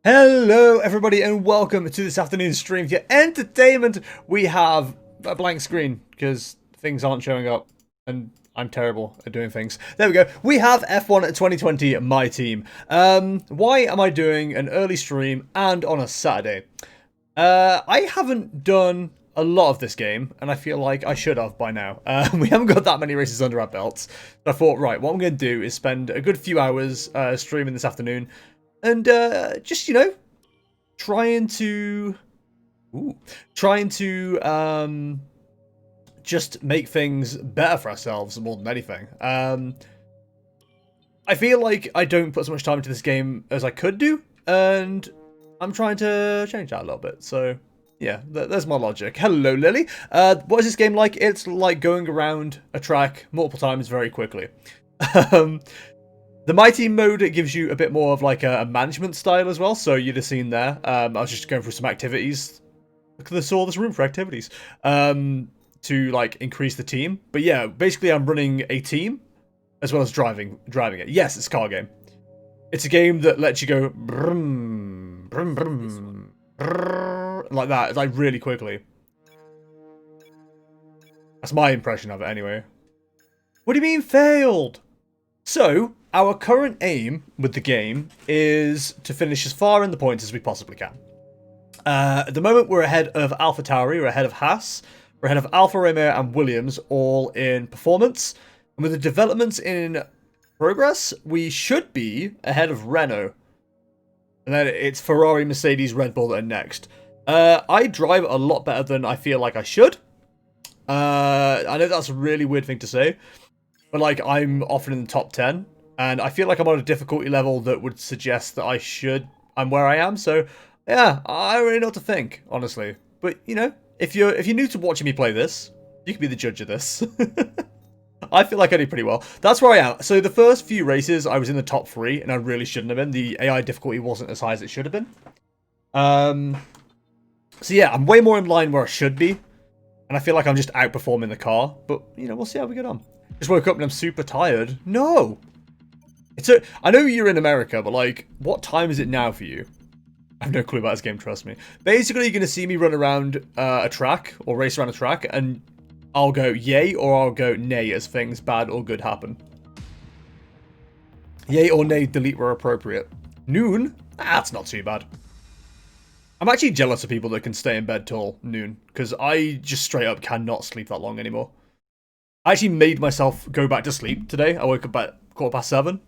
Hello everybody and welcome to this afternoon's stream. For your entertainment, we have a blank screen because things aren't showing up and I'm terrible at doing things. There we go. We have F1 2020 My Team. Why am I doing an early stream and on a Saturday? I haven't done a lot of this game, and I feel like I should have by now. We haven't got that many races under our belts. So I thought, right, what I'm going to do is spend a good few hours streaming this afternoon. And just, trying to just make things better for ourselves more than anything. I feel like I don't put so much time into this game as I could do, and I'm trying to change that a little bit. So yeah, there's my logic. Hello, Lily. What is this game like? It's like going around a track multiple times very quickly. The MyTeam mode, it gives you a bit more of like a management style as well, so you'd have seen there. I was just going through some activities. Look at all this room for activities. To like increase the team. But yeah, basically I'm running a team as well as driving it. Yes, it's a car game. It's a game that lets you go brum, brum, brum, brrr, like that, like really quickly. That's my impression of it anyway. What do you mean failed? So, our current aim with the game is to finish as far in the points as we possibly can. At the moment, we're ahead of AlphaTauri, we're ahead of Haas, we're ahead of Alfa Romeo and Williams, all in performance. And with the developments in progress, we should be ahead of Renault. And then it's Ferrari, Mercedes, Red Bull that are next. I drive a lot better than I feel like I should. I know that's a really weird thing to say. But, like, I'm often in the top 10, and I feel like I'm on a difficulty level that would suggest that I'm where I am, so, yeah, I don't really know what to think, honestly. But, if you're new to watching me play this, you can be the judge of this. I feel like I did pretty well. That's where I am. So, the first few races, I was in the top 3, and I really shouldn't have been. The AI difficulty wasn't as high as it should have been. So, yeah, I'm way more in line where I should be, and I feel like I'm just outperforming the car, but, we'll see how we get on. Just woke up and I'm super tired. No! I know you're in America, but, like, what time is it now for you? I have no clue about this game, trust me. Basically, you're going to see me run around a track, or race around a track, and I'll go yay or I'll go nay as things bad or good happen. Yay or nay, delete where appropriate. Noon? That's not too bad. I'm actually jealous of people that can stay in bed till noon, because I just straight up cannot sleep that long anymore. I actually made myself go back to sleep today. I woke up at 7:15, and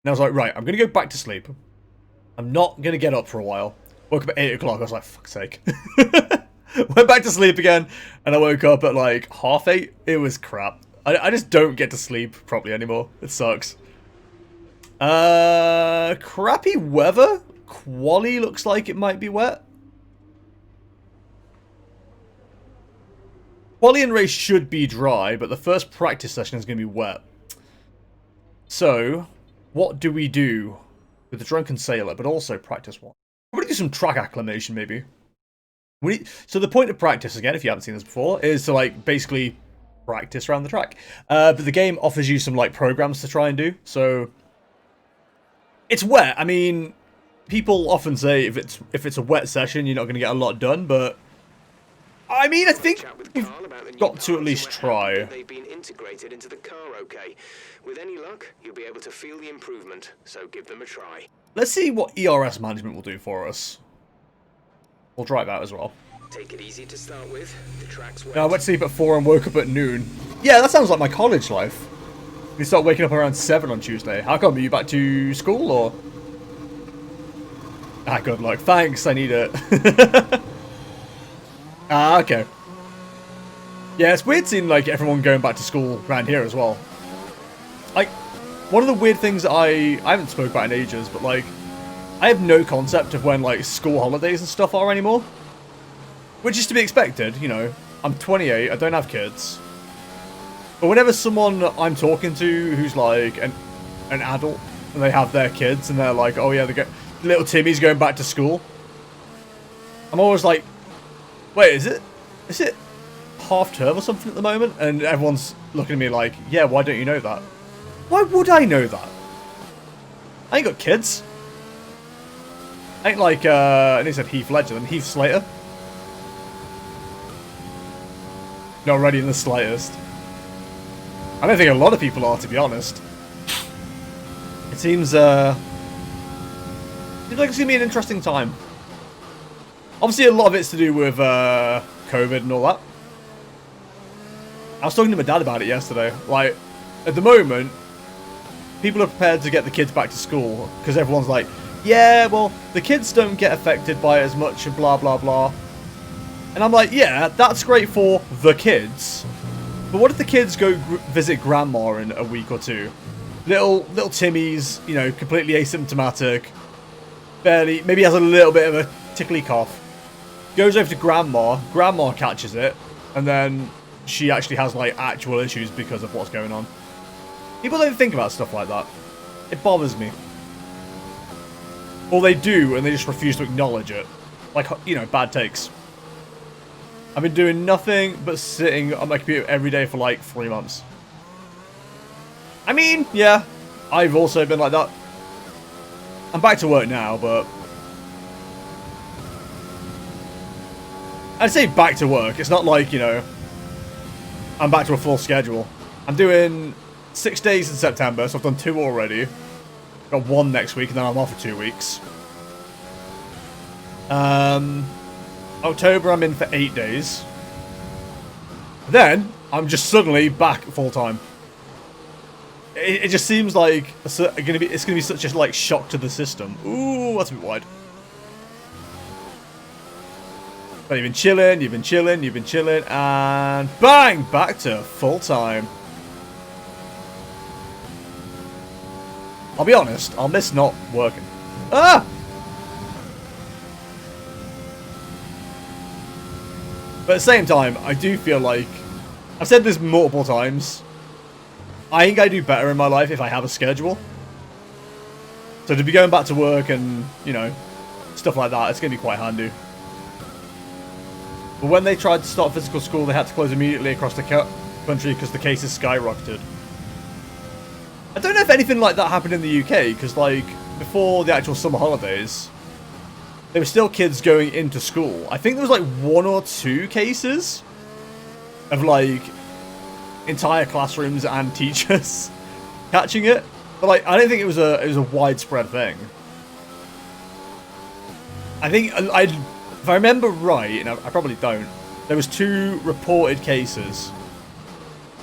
I was like, right, I'm going to go back to sleep. I'm not going to get up for a while. Woke up at 8 o'clock, I was like, fuck's sake. Went back to sleep again, and I woke up at like 8:30. It was crap. I just don't get to sleep properly anymore. It sucks. Crappy weather. Quali looks like it might be wet. Quali and race should be dry, but the first practice session is going to be wet. So, what do we do with the Drunken Sailor, but also practice one? We're going to do some track acclimation, maybe. So the point of practice, again, if you haven't seen this before, is to, like, basically practice around the track. But the game offers you some, like, programs to try and do. So, it's wet. I mean, people often say if it's a wet session, you're not going to get a lot done, but I mean, I think we've got to at least try. They've been integrated into the car, okay? With any luck, you'll be able to feel the improvement, so give them a try. Let's see what ERS management will do for us. We'll try that as well. Take it easy to start with. The track's wet. Now, I went to sleep at 4 and woke up at noon. Yeah, that sounds like my college life. You start waking up around 7 on Tuesday. How come? Are you back to school, or? Ah, good luck. Thanks, I need it. Ah, okay. Yeah, it's weird seeing, like, everyone going back to school around here as well. Like, one of the weird things I haven't spoke about in ages, but, like, I have no concept of when, like, school holidays and stuff are anymore. Which is to be expected, I'm 28, I don't have kids. But whenever someone I'm talking to who's, like, an adult, and they have their kids, and they're like, oh yeah, little Timmy's going back to school, I'm always like, wait, is it half term or something at the moment? And everyone's looking at me like, yeah, why don't you know that? Why would I know that? I ain't got kids. Ain't like, and he said Heath Ledger, then Heath Slater. Not ready in the slightest. I don't think a lot of people are, to be honest. It seems like it's gonna be an interesting time. Obviously, a lot of it's to do with COVID and all that. I was talking to my dad about it yesterday. Like, at the moment, people are prepared to get the kids back to school because everyone's like, yeah, well, the kids don't get affected by it as much and blah, blah, blah. And I'm like, yeah, that's great for the kids. But what if the kids go visit grandma in a week or two? Little Timmy's, you know, completely asymptomatic. Barely, maybe has a little bit of a tickly cough. Goes over to grandma. Grandma catches it. And then she actually has, like, actual issues because of what's going on. People don't think about stuff like that. It bothers me. Or they do, and they just refuse to acknowledge it. Like, you know, bad takes. I've been doing nothing but sitting on my computer every day for, like, 3 months. I mean, yeah, I've also been like that. I'm back to work now, but... I'd say back to work. It's not like, you know, I'm back to a full schedule. I'm doing 6 days in September, so I've done 2 already. Got 1 next week, and then I'm off for 2 weeks. October, I'm in for 8 days. Then, I'm just suddenly back full-time. It just seems like it's gonna be such a, like, shock to the system. Ooh, that's a bit wide. But you've been chilling, and bang! Back to full-time. I'll be honest, I'll miss not working. Ah! But at the same time, I do feel like... I've said this multiple times. I think I do better in my life if I have a schedule. So to be going back to work and, you know, stuff like that, it's going to be quite handy. But when they tried to start physical school, they had to close immediately across the country because the cases skyrocketed. I don't know if anything like that happened in the UK, because, like, before the actual summer holidays, there were still kids going into school. I think there was, like, 1 or 2 cases of, like, entire classrooms and teachers catching it. But, like, I don't think it was a widespread thing. I think, if I remember right, and I probably don't, there was 2 reported cases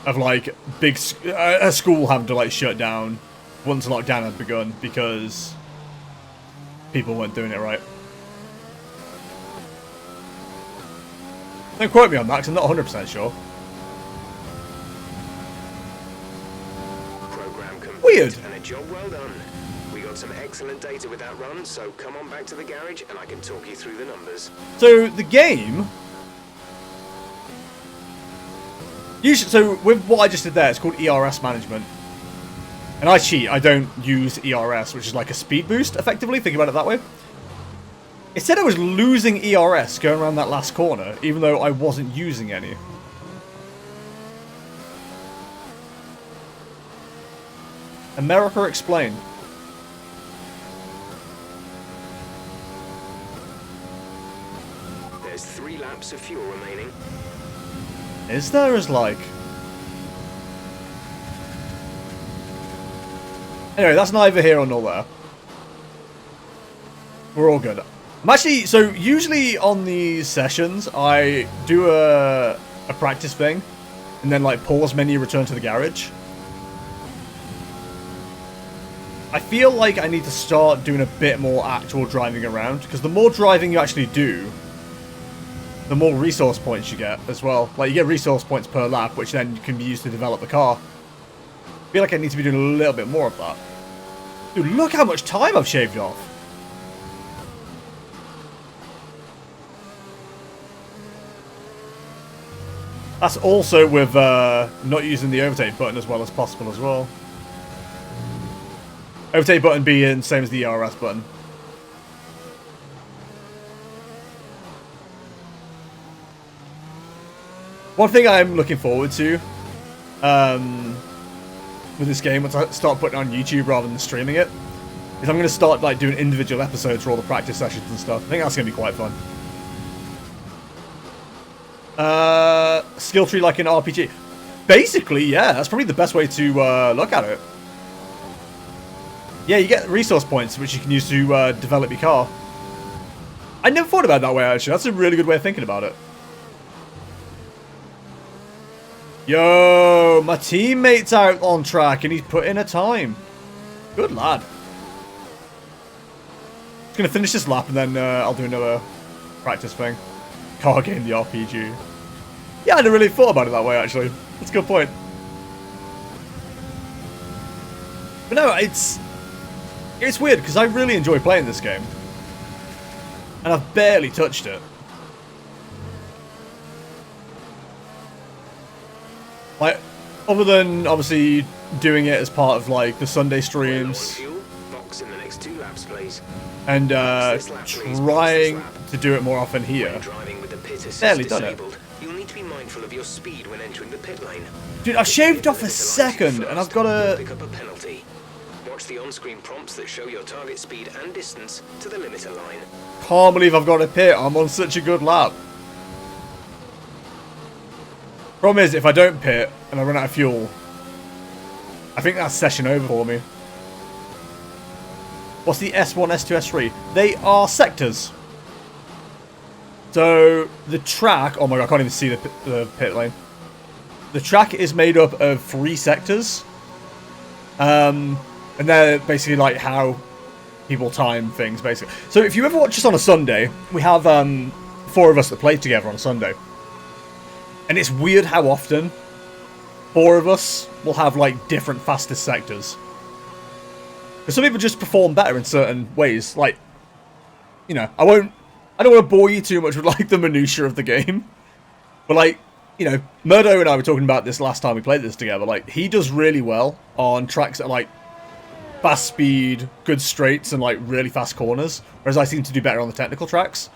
of, like, a school having to, like, shut down once lockdown had begun because people weren't doing it right. Don't quote me on that because I'm not 100% sure. Program complete. Weird. And a job well done. We got some excellent data with that run, so come on back to the garage and I can talk you through the numbers. So the game... Usually, so with what I just did there, it's called ERS management. And I cheat, I don't use ERS, which is like a speed boost, effectively, think about it that way. It said I was losing ERS going around that last corner, even though I wasn't using any. America explain. There's 3 laps of fuel remaining. Is there as like... Anyway, that's neither here nor there. We're all good. I'm actually... So, usually on these sessions, I do a practice thing. And then, like, pause menu, return to the garage. I feel like I need to start doing a bit more actual driving around. Because the more driving you actually do, the more resource points you get as well. Like, you get resource points per lap, which then can be used to develop the car. I feel like I need to be doing a little bit more of that. Dude, look how much time I've shaved off. That's also with not using the overtake button as well as possible as well. Overtake button being same as the ERS button. One thing I'm looking forward to with this game, once I start putting it on YouTube rather than streaming it, is I'm going to start like doing individual episodes for all the practice sessions and stuff. I think that's going to be quite fun. Skill tree like an RPG. Basically, yeah, that's probably the best way to look at it. Yeah, you get resource points, which you can use to develop your car. I never thought about it that way, actually. That's a really good way of thinking about it. Yo, my teammate's out on track, and he's put in a time. Good lad. Just going to finish this lap, and then I'll do another practice thing. Car game, the RPG. Yeah, I never really thought about it that way, actually. That's a good point. But no, it's weird, because I really enjoy playing this game. And I've barely touched it. Like, other than, obviously, doing it as part of, like, the Sunday streams. And, trying to do it more often here. Barely done it. You'll need to be mindful of your speed when entering the pit lane. Dude, I shaved off a second, and I've got to pick up a penalty. Watch the on-screen prompts that show your target speed and distance to the limiter line. Can't believe I've got to pit. I'm on such a good lap. Problem is, if I don't pit and I run out of fuel, I think that's session over for me. What's the S1, S2, S3? They are sectors. So, the track... Oh my god, I can't even see the pit lane. The track is made up of 3 sectors. And they're basically like how people time things, basically. So, if you ever watch us on a Sunday, we have 4 of us that play together on a Sunday. And it's weird how often 4 of us will have, like, different fastest sectors. Because some people just perform better in certain ways. Like, you know, I don't want to bore you too much with, like, the minutiae of the game. But, like, you know, Murdo and I were talking about this last time we played this together. Like, he does really well on tracks that are, like, fast speed, good straights, and, like, really fast corners. Whereas I seem to do better on the technical tracks.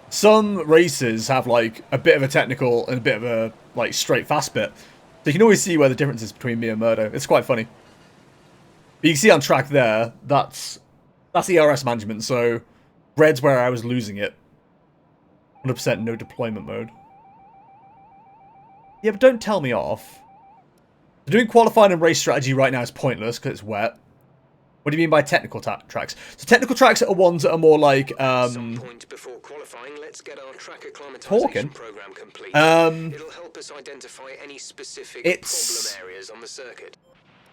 Some races have, like, a bit of a technical and a bit of a, like, straight fast bit. So you can always see where the difference is between me and Murdo. It's quite funny. But you can see on track there, that's ERS management, so red's where I was losing it. 100% no deployment mode. Yeah, but don't tell me off. Doing qualifying and race strategy right now is pointless because it's wet. What do you mean by technical tracks? So technical tracks are ones that are more like Some point before qualifying, let's get our track acclimatization program complete. It'll help us identify any specific problem areas on the circuit.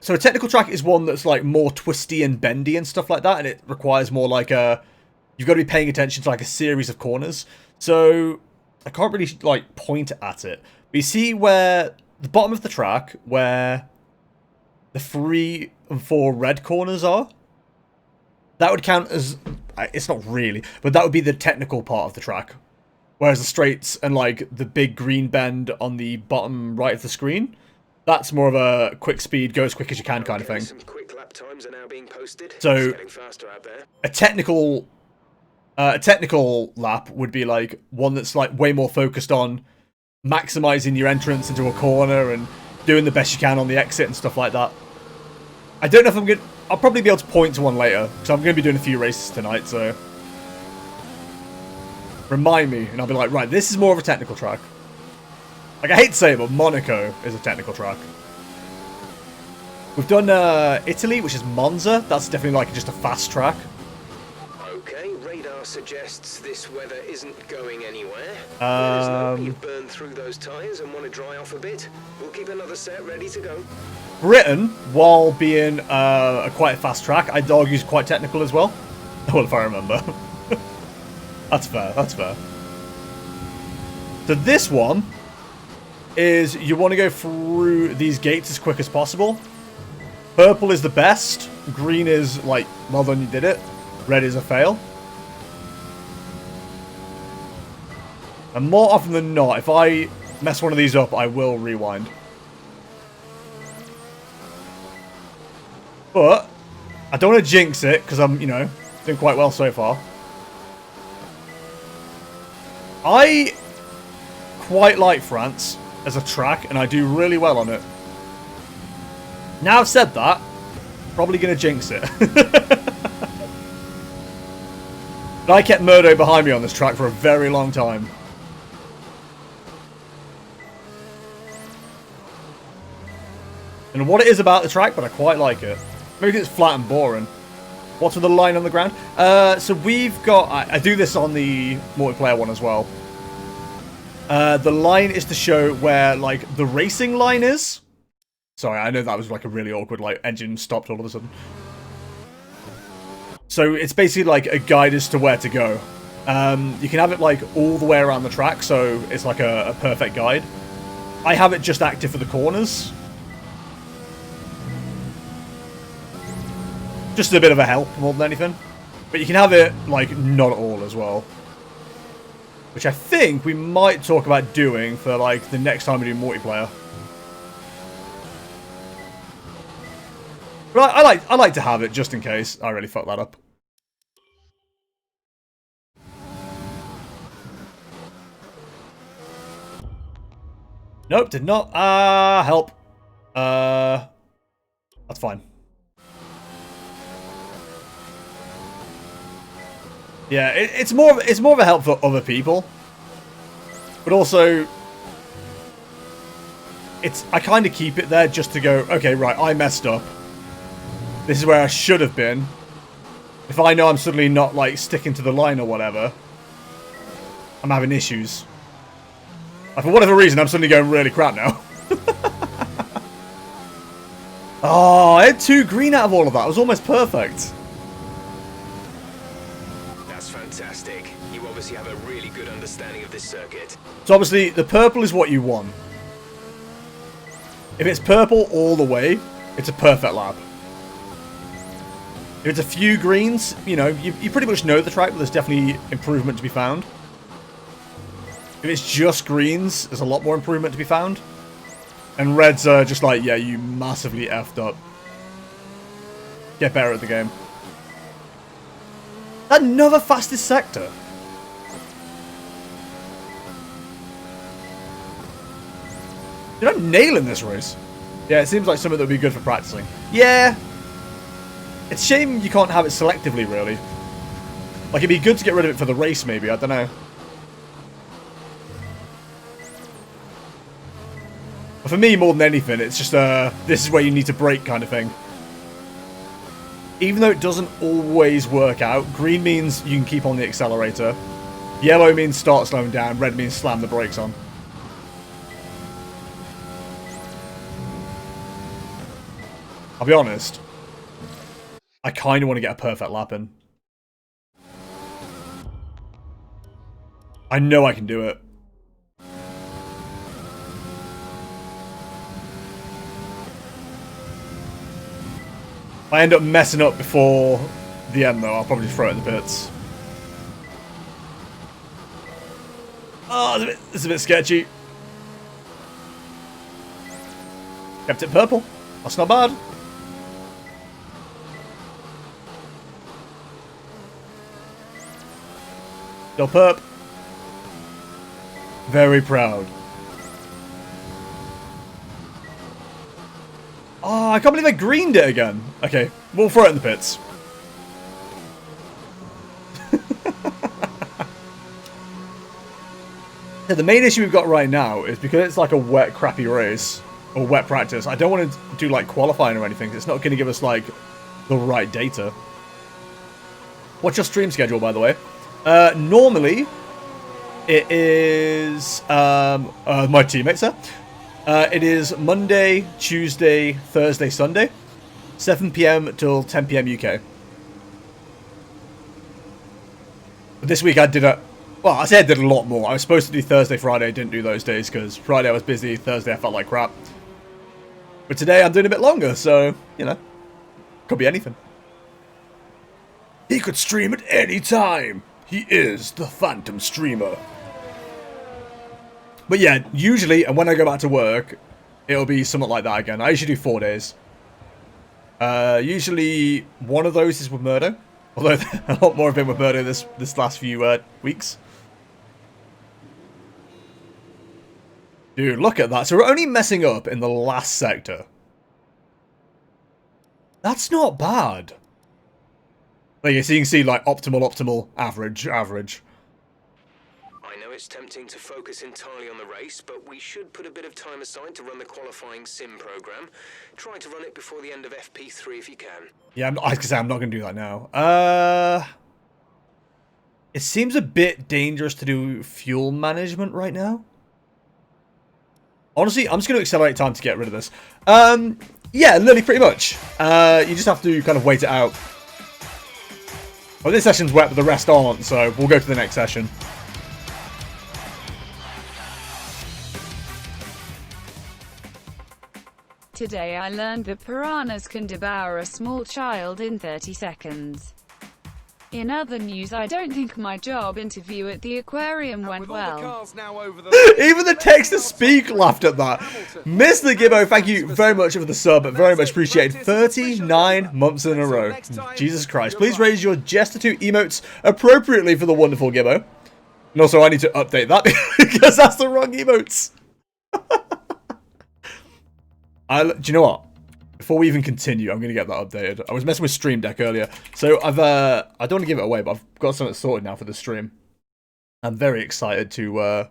So a technical track is one that's like more twisty and bendy and stuff like that, and it requires more like a... You've got to be paying attention to like a series of corners. So I can't really like point at it. But you see where the bottom of the track, where the 3 and 4 red corners are? That would count as... It's not really, but that would be the technical part of the track. Whereas the straights and like the big green bend on the bottom right of the screen, that's more of a quick speed, go as quick as you can kind of thing. Some quick lap times are now being posted. So it's getting faster out there. A technical lap would be like one that's like way more focused on maximizing your entrance into a corner and doing the best you can on the exit and stuff like that. I don't know if I'm going to... I'll probably be able to point to one later, because I'm going to be doing a few races tonight, so... Remind me, and I'll be like, right, this is more of a technical track. Like, I hate to say it, but Monaco is a technical track. We've done Italy, which is Monza. That's definitely like just a fast track. Okay, radar suggests this weather isn't going anywhere. Let us know you've burned through those tyres and want to dry off a bit. We'll keep another set ready to go. Britain, while being a quite fast track, I'd argue is quite technical as well. Well, if I remember. That's fair, that's fair. So this one is you want to go through these gates as quick as possible. Purple is the best. Green is like, well done, you did it. Red is a fail. And more often than not, if I mess one of these up, I will rewind. But I don't want to jinx it, because I'm, you know, doing quite well so far. I quite like France as a track, and I do really well on it. Now I've said that, probably going to jinx it. But I kept Murdo behind me on this track for a very long time. And what it is about the track, but I quite like it. Maybe it's flat and boring. What's with the line on the ground? So we've got... I do this on the multiplayer one as well. The line is to show where, like, the racing line is. Sorry, I know that was, like, a really awkward, like, engine stopped all of a sudden. So it's basically, like, a guide as to where to go. You can have it, like, all the way around the track, so it's, like, a perfect guide. I have it just active for the corners. Just a bit of a help more than anything. But you can have it, like, not at all as well. Which I think we might talk about doing for, like, the next time we do multiplayer. But I like to have it just in case. I really fucked that up. Nope, did not. Help. That's fine. Yeah, it's more of a help for other people, but also I kind of keep it there just to go, okay, right, I messed up. This is where I should have been. If I know I'm suddenly not like sticking to the line or whatever, I'm having issues. And for whatever reason, I'm suddenly going really crap now. Oh, I had 2 green out of all of that. It was almost perfect. Fantastic. You obviously have a really good understanding of this circuit. So obviously, the purple is what you want. If it's purple all the way, it's a perfect lap. If it's a few greens, you know, you pretty much know the track, but there's definitely improvement to be found. If it's just greens, there's a lot more improvement to be found. And reds are just like, yeah, you massively effed up. Get better at the game. Another fastest sector. You're not nailing this race. Yeah, it seems like something that would be good for practicing. Yeah. It's a shame you can't have it selectively, really. Like, it'd be good to get rid of it for the race, maybe. I don't know. But for me, more than anything, it's just, this is where you need to brake kind of thing. Even though it doesn't always work out, green means you can keep on the accelerator. Yellow means start slowing down. Red means slam the brakes on. I'll be honest. I kind of want to get a perfect lap in. I know I can do it. If I end up messing up before the end, though, I'll probably just throw it in the pits. Oh, it's a bit sketchy. Kept it purple. That's not bad. Still perp. Very proud. Oh, I can't believe I greened it again. Okay, we'll throw it in the pits. Yeah, the main issue we've got right now is because it's like a wet, crappy race, or wet practice, I don't want to do like qualifying or anything. It's not going to give us like the right data. What's your stream schedule, by the way? Normally, it is my teammates there. It is Monday, Tuesday, Thursday, Sunday, 7 PM till 10 PM UK. But this week I did well, I said I did a lot more. I was supposed to do Thursday, Friday. I didn't do those days because Friday I was busy, Thursday I felt like crap. But today I'm doing a bit longer, so, you know, could be anything. He could stream at any time. He is the Phantom Streamer. But yeah, usually, and when I go back to work, it'll be something like that again. I usually do 4 days. Usually, one of those is with Murdo. Although, a lot more have been with Murdo this last few weeks. Dude, look at that. So we're only messing up in the last sector. That's not bad. Like, so you can see, like, optimal, average. I know it's tempting to focus entirely on the race, but we should put a bit of time aside to run the qualifying sim program. Try to run it before the end of FP3 if you can. Yeah, I was gonna say, I'm not gonna do that now. It seems a bit dangerous to do fuel management right now. Honestly, I'm just gonna accelerate time to get rid of this. Yeah, literally pretty much. You just have to kind of wait it out. Well, this session's wet, but the rest aren't, so we'll go to the next session. Today I learned that piranhas can devour a small child in 30 seconds. In other news, I don't think my job interview at the aquarium went well. Even the text-to-speak laughed at that. Mr. Gibbo, thank you very much for the sub. Very much appreciated. 39 months in a row. Jesus Christ. Please raise your Jester 2 emotes appropriately for the wonderful Gibbo. And also, I need to update that because that's the wrong emotes. Do you know what? Before we even continue, I'm going to get that updated. I was messing with Stream Deck earlier. So I don't want to give it away, but I've got something sorted now for the stream. I'm very excited to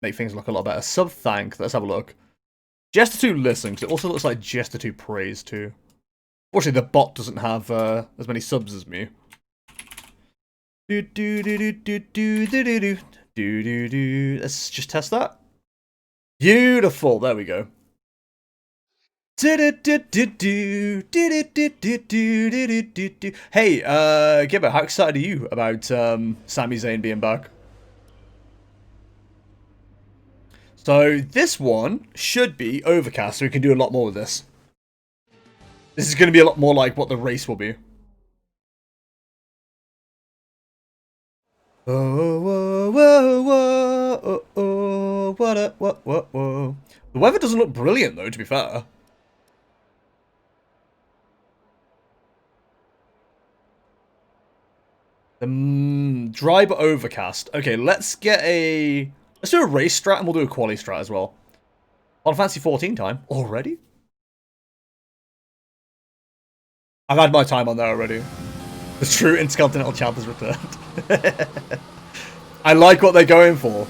make things look a lot better. Sub-thank. Let's have a look. Jester 2 listen, because it also looks like Jester 2 praise too. Fortunately, the bot doesn't have as many subs as me. Let's just test that. Beautiful. There we go. Hey, Gibbo, how excited are you about Sami Zayn being back? So this one should be overcast, so we can do a lot more with this. This is going to be a lot more like what the race will be. Oh, whoa, whoa, whoa, oh, oh, whoa. The weather doesn't look brilliant though, to be fair. Dry but overcast. Okay, let's do a race strat and we'll do a quali strat as well. On Fantasy 14 time. Already? I've had my time on there already. The true Intercontinental Champ has returned. I like what they're going for.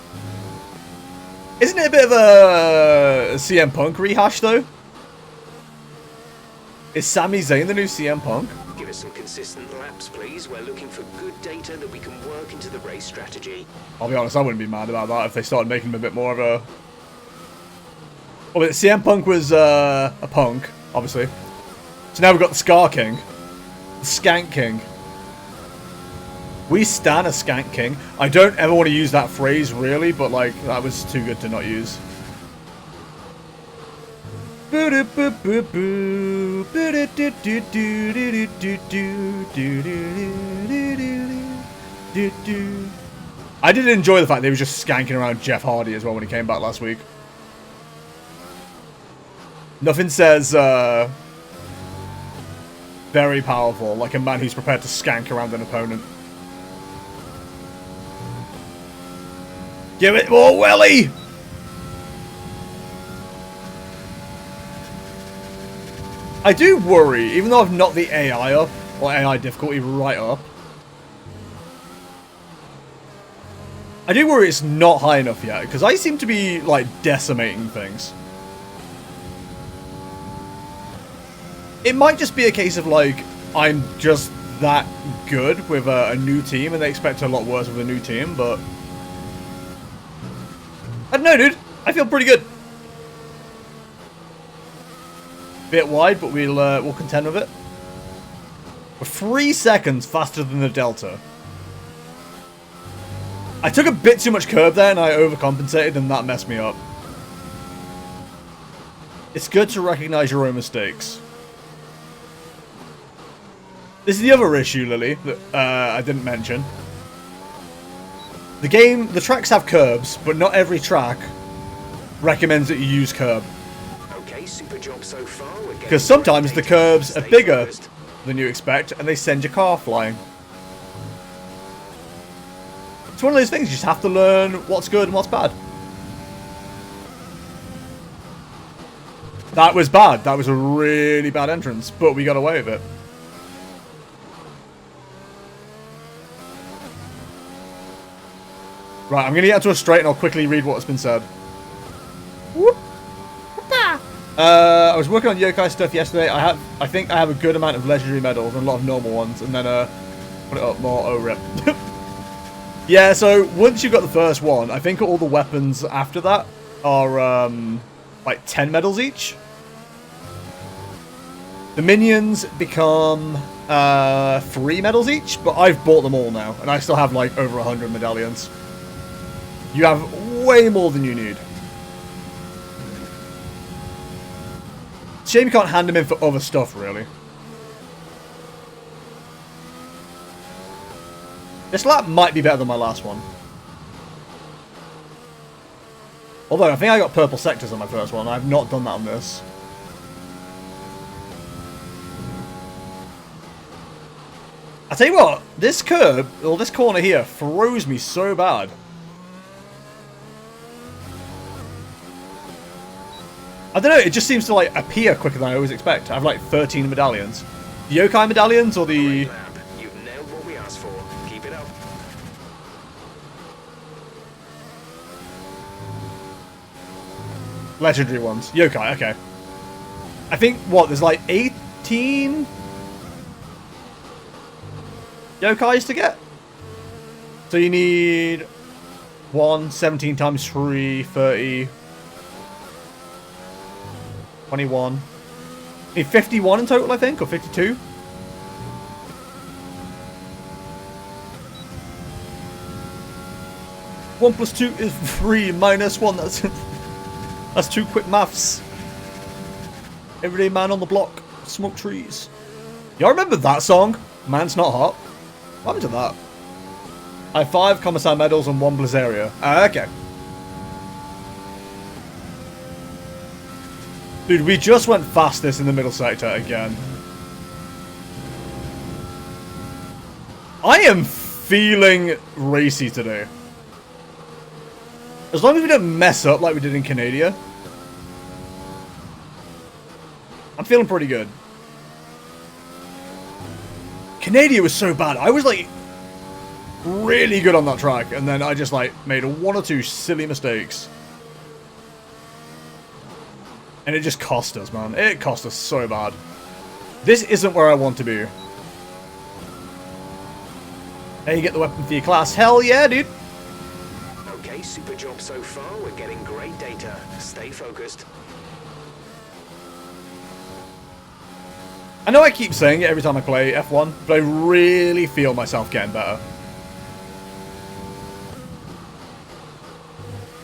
Isn't it a bit of a CM Punk rehash though? Is Sami Zayn the new CM Punk? Give us some consistent laps, please. We're looking for good data that we can work into the race strategy. I'll be honest, I wouldn't be mad about that if they started making him a bit more of a... Oh, but CM Punk was a punk, obviously. So now we've got the Scar King. The Skank King. We stan a Skank King. I don't ever want to use that phrase, really, but, like, that was too good to not use. I did enjoy the fact that he was just skanking around Jeff Hardy as well when he came back last week. Nothing says very powerful like a man who's prepared to skank around an opponent. Give it more, Welly! I do worry, even though I've knocked the AI up, or AI difficulty right up. I do worry it's not high enough yet, because I seem to be, like, decimating things. It might just be a case of, like, I'm just that good with a new team, and they expect a lot worse with a new team, but... I don't know, dude. I feel pretty good. Bit wide, but we'll contend with it. We're 3 seconds faster than the Delta. I took a bit too much curb there and I overcompensated and that messed me up. It's good to recognize your own mistakes. This is the other issue, Lily, that I didn't mention. The tracks have curbs, but not every track recommends that you use curb. Super job so far. Because sometimes the curbs are bigger than you expect and they send your car flying. It's one of those things, you just have to learn what's good and what's bad. That was bad. That was a really bad entrance, but we got away with it. Right, I'm going to get to a straight and I'll quickly read what's been said. Whoop. I was working on yokai stuff yesterday. I think I have a good amount of legendary medals and a lot of normal ones. And then, put it up more. Oh, rip. Yeah, so once you've got the first one, I think all the weapons after that are, like 10 medals each. The minions become 3 medals each, but I've bought them all now, and I still have like over 100 medallions. You have way more than you need. Shame you can't hand them in for other stuff, really. This lap might be better than my last one. Although, I think I got purple sectors on my first one. I've not done that on this. I tell you what, this curb, or this corner here, throws me so bad. I don't know, it just seems to like appear quicker than I always expect. I have like 13 medallions. The yokai medallions or the... You've nailed what we asked for. Keep it up. Legendary ones. Yokai, okay. I think, what, there's like 18 yokais to get? So you need 17 times 3, 30... 21. You need 51 in total, I think, or 52. One plus 2 is 3 minus 1. That's 2 quick maths. Everyday man on the block. Smoke trees. Y'all remember that song? Man's Not Hot? What happened to that? I have 5 commissar medals and 1 Blizzaria. Okay. Dude, we just went fastest in the middle sector again. I am feeling racy today. As long as we don't mess up like we did in Canada, I'm feeling pretty good. Canada was so bad. I was like really good on that track, and then I just like made 1 or 2 silly mistakes. And it just cost us, man. It cost us so bad. This isn't where I want to be. Hey, you get the weapon for your class. Hell yeah, dude. Okay, super job so far. We're getting great data. Stay focused. I know I keep saying it every time I play F1, but I really feel myself getting better.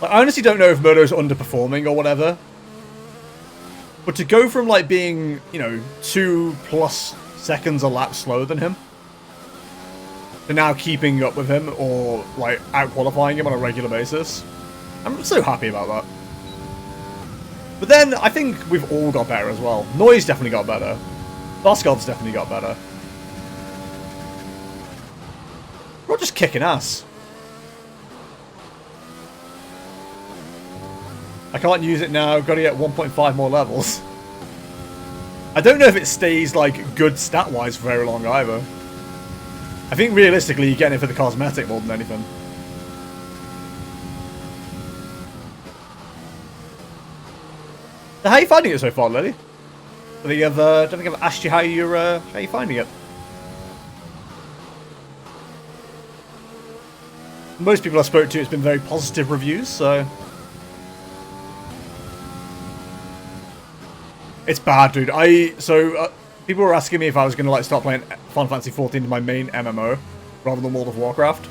Like, I honestly don't know if Murdo's underperforming or whatever. But to go from, like, being, you know, 2+ seconds a lap slower than him, to now keeping up with him, or, like, out-qualifying him on a regular basis, I'm so happy about that. But then, I think we've all got better as well. Noise definitely got better. Voskov's definitely got better. We're all just kicking ass. I can't use it now, gotta get 1.5 more levels. I don't know if it stays, like, good stat-wise for very long either. I think realistically you're getting it for the cosmetic more than anything. So how are you finding it so far, Lily? I don't think I've asked you how you're finding it. Most people I spoke to, it's been very positive reviews, so... It's bad, dude. People were asking me if I was going to like start playing Final Fantasy 14 in my main MMO rather than World of Warcraft.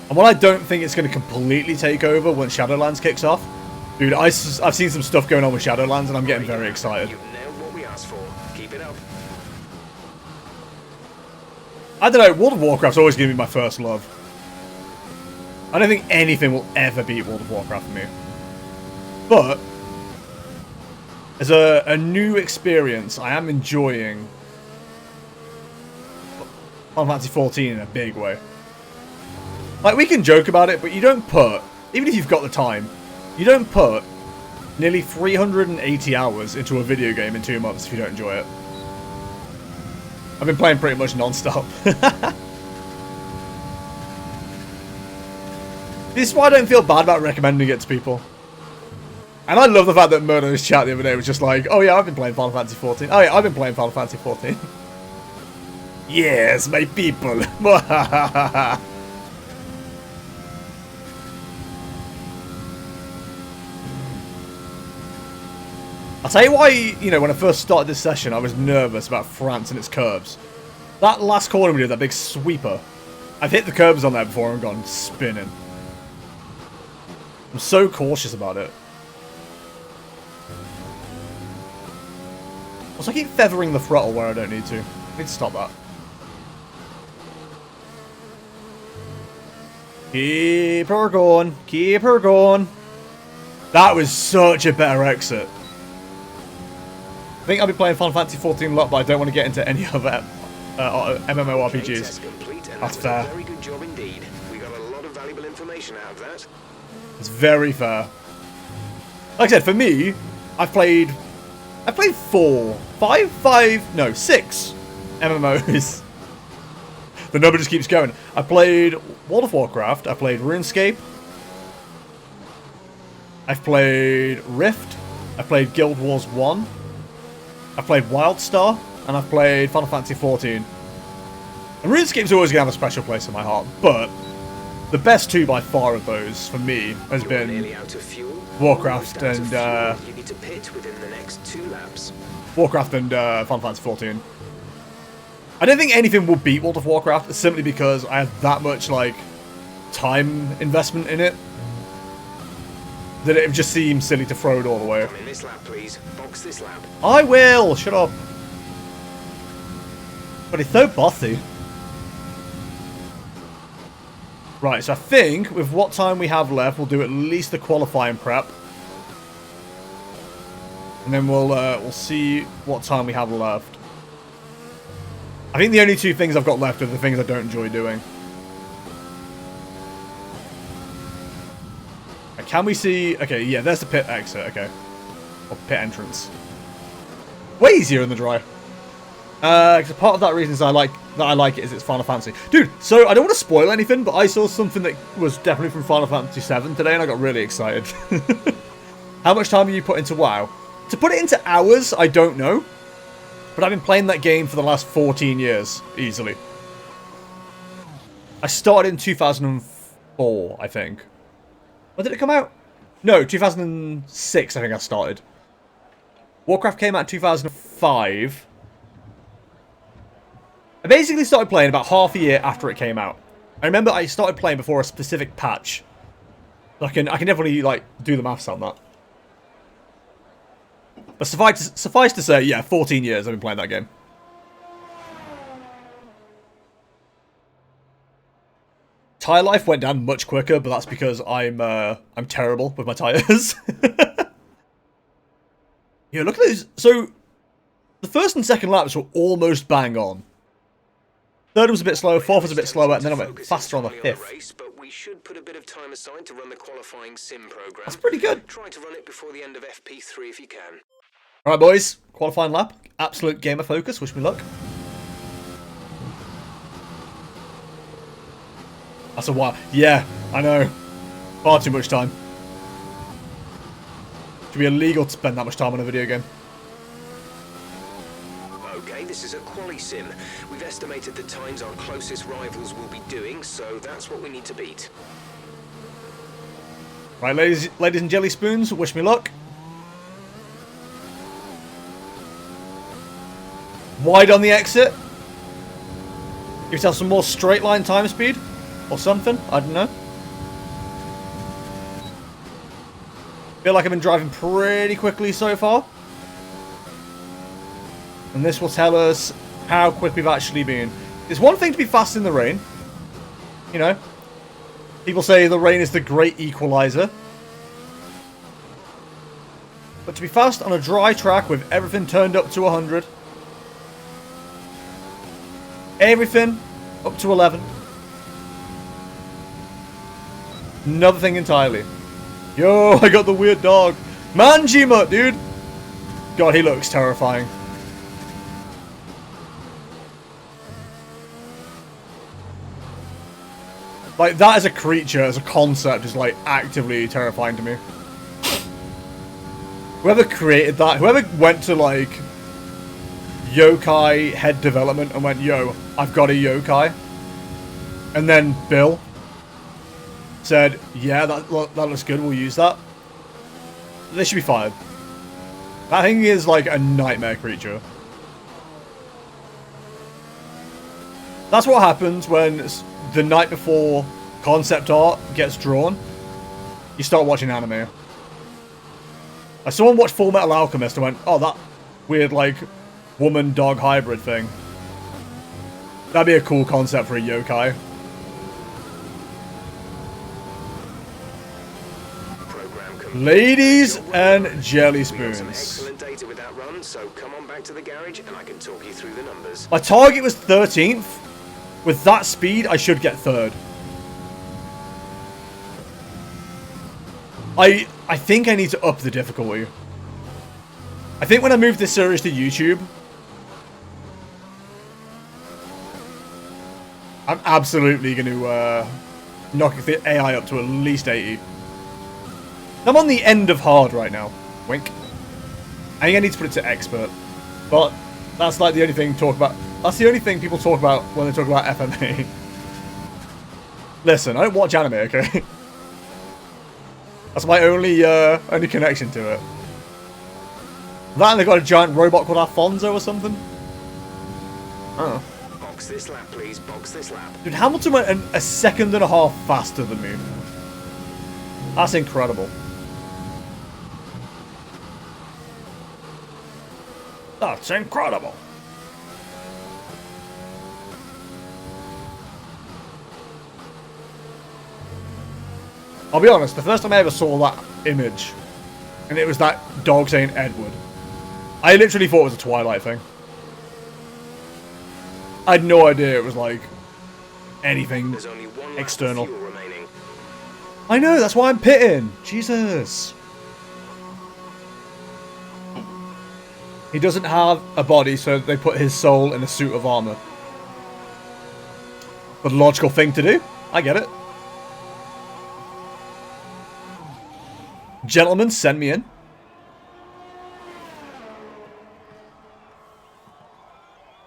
And while I don't think it's going to completely take over once Shadowlands kicks off, dude, I've seen some stuff going on with Shadowlands and I'm getting very excited. You've nailed what we asked for. Keep it up. I don't know, World of Warcraft's always going to be my first love. I don't think anything will ever beat World of Warcraft for me. But as a new experience, I am enjoying Final Fantasy 14 in a big way. Like, we can joke about it, but you don't put, even if you've got the time, you don't put nearly 380 hours into a video game in 2 months if you don't enjoy it. I've been playing pretty much non-stop. This is why I don't feel bad about recommending it to people. And I love the fact that Murdo's chat the other day was just like, oh yeah, I've been playing Final Fantasy 14. Oh yeah, I've been playing Final Fantasy 14. Yes, my people. I'll tell you why, you know, when I first started this session, I was nervous about France and its curbs. That last corner we did, that big sweeper, I've hit the curbs on there before and gone spinning. I'm so cautious about it. Also, I keep feathering the throttle where I don't need to. I need to stop that. Keep her going. Keep her going. That was such a better exit. I think I'll be playing Final Fantasy 14 a lot, but I don't want to get into any other MMORPGs. That's fair. Very good job indeed. We got a lot of valuable information out of that. It's very fair. Like I said, for me, I played 6 MMOs. The number just keeps going. I played World of Warcraft. I played RuneScape. I've played Rift. I played Guild Wars 1. I played WildStar. And I've played Final Fantasy 14. And RuneScape's always going to have a special place in my heart. But the best two by far of those, for me, has been Warcraft and you need to pit within the next 2 laps. Warcraft and Final Fantasy 14. I don't think anything will beat World of Warcraft simply because I have that much like time investment in it that it just seems silly to throw it all away. Come in this lap, please. Box this lap. I will. Shut up. But it's so bossy. Right, so I think with what time we have left, we'll do at least the qualifying prep. And then we'll see what time we have left. I think the only 2 things I've got left are the things I don't enjoy doing. Can we see... Okay, yeah, there's the pit exit, okay. Or pit entrance. Way easier in the dry. Because part of that reason is I like it is it's Final Fantasy. Dude, so I don't want to spoil anything, but I saw something that was definitely from Final Fantasy 7 today, and I got really excited. How much time have you put into WoW? To put it into hours, I don't know. But I've been playing that game for the last 14 years, easily. I started in 2004, I think. When did it come out? No, 2006, I think I started. Warcraft came out in 2005. I basically started playing about half a year after it came out. I remember I started playing before a specific patch. I can definitely, like, do the maths on that. But suffice to say, yeah, 14 years I've been playing that game. Tire life went down much quicker, but that's because I'm terrible with my tires. Yeah, look at those. So, the first and second laps were almost bang on. Third was a bit slower, fourth was a bit slower, and then I went faster on the fifth. But we should put a bit of time aside to run the qualifying sim program. That's pretty good. Try to run it before the end of FP3 if you can. Alright, boys. Qualifying lap. Absolute gamer focus. Wish me luck. That's a while. Yeah, I know. Far too much time. Should be illegal to spend that much time on a video game. Okay, this is a quali sim. We've estimated the times our closest rivals will be doing, so that's what we need to beat. Right, ladies and jelly spoons, wish me luck. Wide on the exit. Give yourself some more straight line time speed. Or something. I don't know. Feel like I've been driving pretty quickly so far. And this will tell us how quick we've actually been. It's one thing to be fast in the rain. You know. People say the rain is the great equalizer. But to be fast on a dry track with everything turned up to 100. Everything up to 11. Another thing entirely. Yo, I got the weird dog. Manjima, dude. God, he looks terrifying. Like, that as a creature, as a concept, is, like, actively terrifying to me. Whoever created that, whoever went to, like, yokai head development and went, yo, I've got a yokai. And then Bill said, yeah, that looks good, we'll use that. They should be fired. That thing is like a nightmare creature. That's what happens when the night before concept art gets drawn. You start watching anime. Like, someone watched Full Metal Alchemist and went, oh, that weird, like, woman-dog hybrid thing. That'd be a cool concept for a yokai. Ladies and jelly spoons. Excellent data with that run, so come on back to the garage and I can talk you through the numbers. My target was 13th. With that speed, I should get 3rd. I think I need to up the difficulty. I think when I move this series to YouTube, I'm absolutely going to knock the AI up to at least 80. I'm on the end of hard right now. Wink. I think I need to put it to expert. But that's like the only thing that's the only thing people talk about when they talk about FMA. Listen, I don't watch anime, okay? That's my only connection to it. That and they got a giant robot called Alfonso or something. Oh. Box this lap, please. Box this lap. Dude, Hamilton went a second and a half faster than me. That's incredible. That's incredible. I'll be honest, the first time I ever saw that image, and it was that dog saying Edward, I literally thought it was a Twilight thing. I had no idea it was like anything external. I know, that's why I'm pitting. Jesus. He doesn't have a body, so they put his soul in a suit of armor. But the logical thing to do. I get it. Gentlemen, send me in.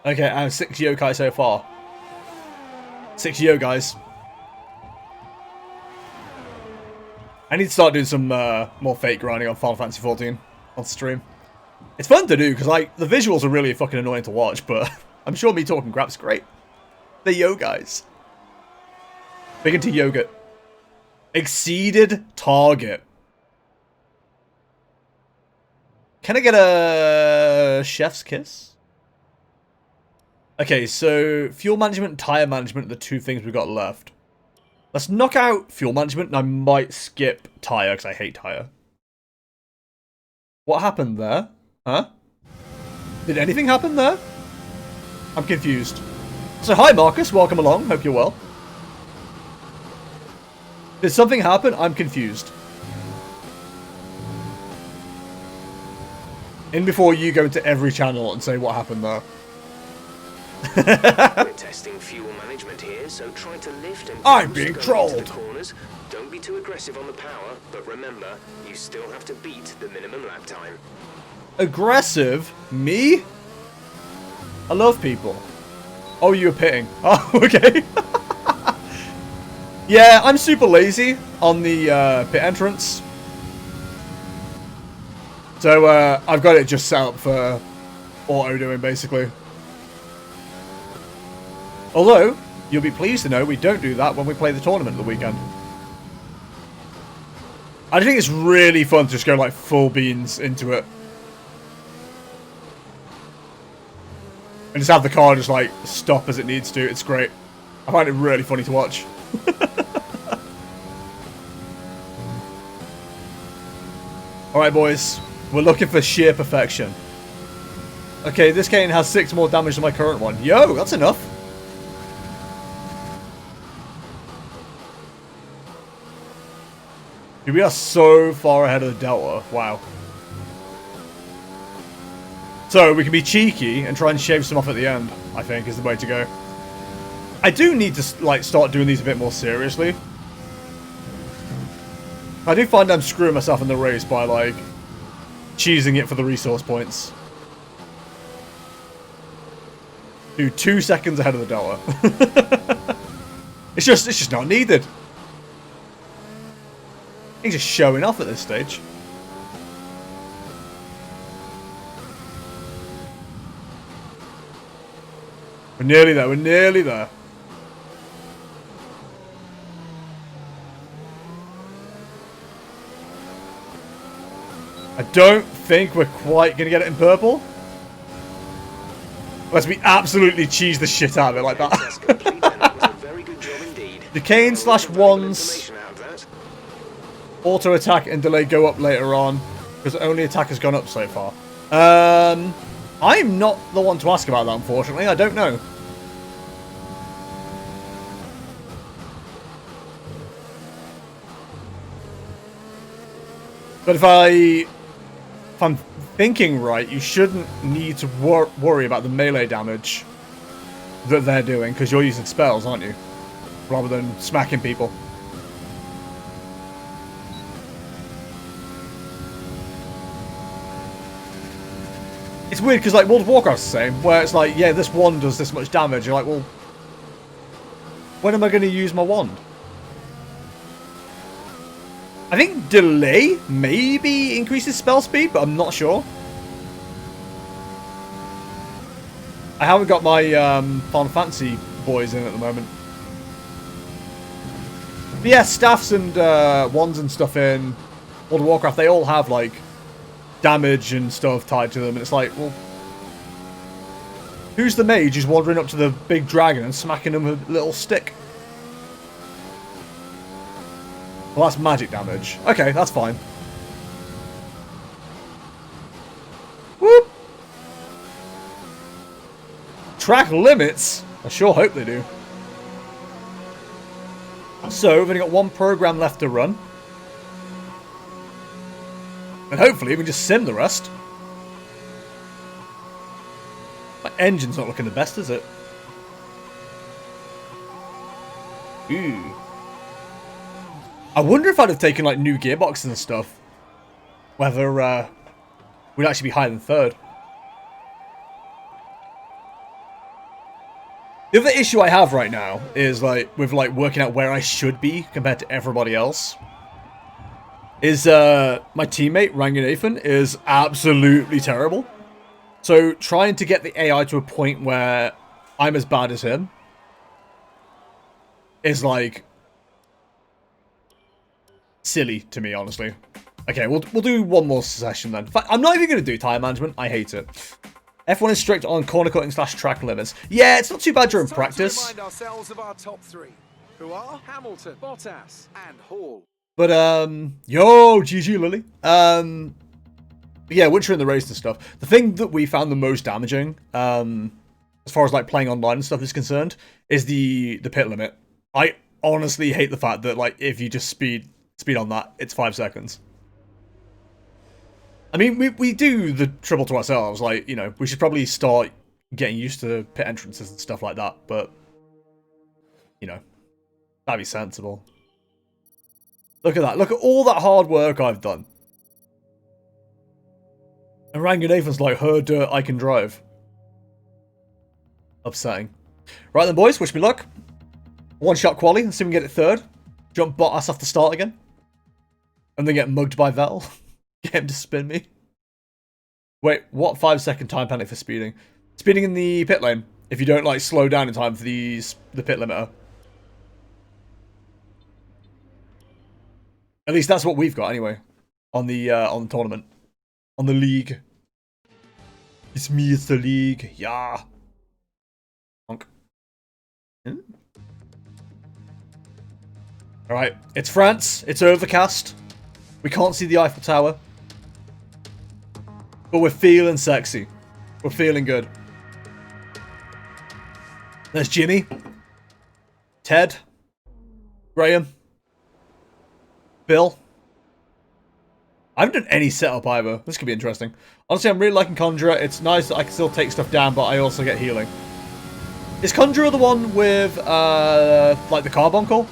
Okay, I have 6 yokai so far. 6 yokais. I need to start doing some more fake grinding on Final Fantasy 14 on stream. It's fun to do, because like the visuals are really fucking annoying to watch, but I'm sure me talking crap's great. They're yokais. Big into yogurt. Exceeded target. Can I get a chef's kiss? Okay, so fuel management and tire management are the 2 things we've got left. Let's knock out fuel management, and I might skip tire, because I hate tire. What happened there? Huh? Did anything happen there? I'm confused. So hi Marcus, welcome along, hope you're well. Did something happen? I'm confused. In before you go into every channel and say what happened there. We're testing fuel management here, so try to lift and I'm being trolled. Corners. Don't be too aggressive on the power, but remember, you still have to beat the minimum lap time. Aggressive? Me? I love people. Oh, you were pitting. Oh, okay. Yeah, I'm super lazy on the pit entrance. So, I've got it just set up for auto-doing, basically. Although, you'll be pleased to know we don't do that when we play the tournament at the weekend. I think it's really fun to just go, like, full beans into it. And just have the car just, like, stop as it needs to. It's great. I find it really funny to watch. Alright, boys. We're looking for sheer perfection. Okay, this cane has 6 more damage than my current one. Yo, that's enough. Dude, we are so far ahead of the Delta. Wow. So, we can be cheeky and try and shave some off at the end, I think, is the way to go. I do need to, like, start doing these a bit more seriously. I do find I'm screwing myself in the race by, like, cheesing it for the resource points. Dude, 2 seconds ahead of the dollar. It's just not needed. He's just showing off at this stage. We're nearly there, we're nearly there. I don't think we're quite going to get it in purple. Unless we absolutely cheese the shit out of it like that. Decane slash wands. Auto attack and delay go up later on. Because only attack has gone up so far. I'm not the one to ask about that, unfortunately. I don't know. But if I'm thinking right, you shouldn't need to worry about the melee damage that they're doing, because you're using spells, aren't you? Rather than smacking people. It's weird, because like World of Warcraft's the same, where it's like, yeah, this wand does this much damage. You're like, well, when am I going to use my wand? I think delay maybe increases spell speed, but I'm not sure. I haven't got my Final Fantasy boys in at the moment. But yeah, staffs and wands and stuff in World of Warcraft, they all have like damage and stuff tied to them, and it's like, well, who's the mage who's wandering up to the big dragon and smacking him with a little stick? Well, that's magic damage. Okay, that's fine. Whoop! Track limits? I sure hope they do. So, we've only got one program left to run. And hopefully we can just sim the rest. My engine's not looking the best, is it? Ooh. I wonder if I'd have taken like new gearboxes and stuff, whether we'd actually be higher than third. The other issue I have right now is like with like working out where I should be compared to everybody else. Is my teammate Ranganathan is absolutely terrible. So trying to get the AI to a point where I'm as bad as him is like silly to me, honestly. Okay, we'll do one more session then. In fact, I'm not even going to do time management. I hate it. F1 is strict on corner cutting / track limits. Yeah, it's not too bad during practice. Remind ourselves of our top three, who are Hamilton, Bottas, and Hall. But yo, GG Lily. Yeah, once you're in the race and stuff, the thing that we found the most damaging, as far as like playing online and stuff is concerned, is the pit limit. I honestly hate the fact that like if you just speed on that, it's 5 seconds. I mean, we do the trouble to ourselves. Like, you know, we should probably start getting used to pit entrances and stuff like that. But, you know, that'd be sensible. Look at that. Look at all that hard work I've done. And Ranganathan's like, her dirt, I can drive. Upsetting. Right then, boys. Wish me luck. One-shot quali. Let's see if we can get it third. Jump Bottas off the start again. And then get mugged by Vettel. Get him to spin me. Wait, what 5-second time penalty for speeding? Speeding in the pit lane. If you don't, like, slow down in time for the pit limiter. At least that's what we've got, anyway. On the tournament. On the league. It's me, it's the league. Yeah. Honk. Hmm? Alright, it's France. It's overcast. We can't see the Eiffel Tower. But we're feeling sexy. We're feeling good. There's Jimmy. Ted. Graham. Bill. I haven't done any setup either. This could be interesting. Honestly, I'm really liking Conjurer. It's nice that I can still take stuff down, but I also get healing. Is Conjurer the one with, like the carbuncle?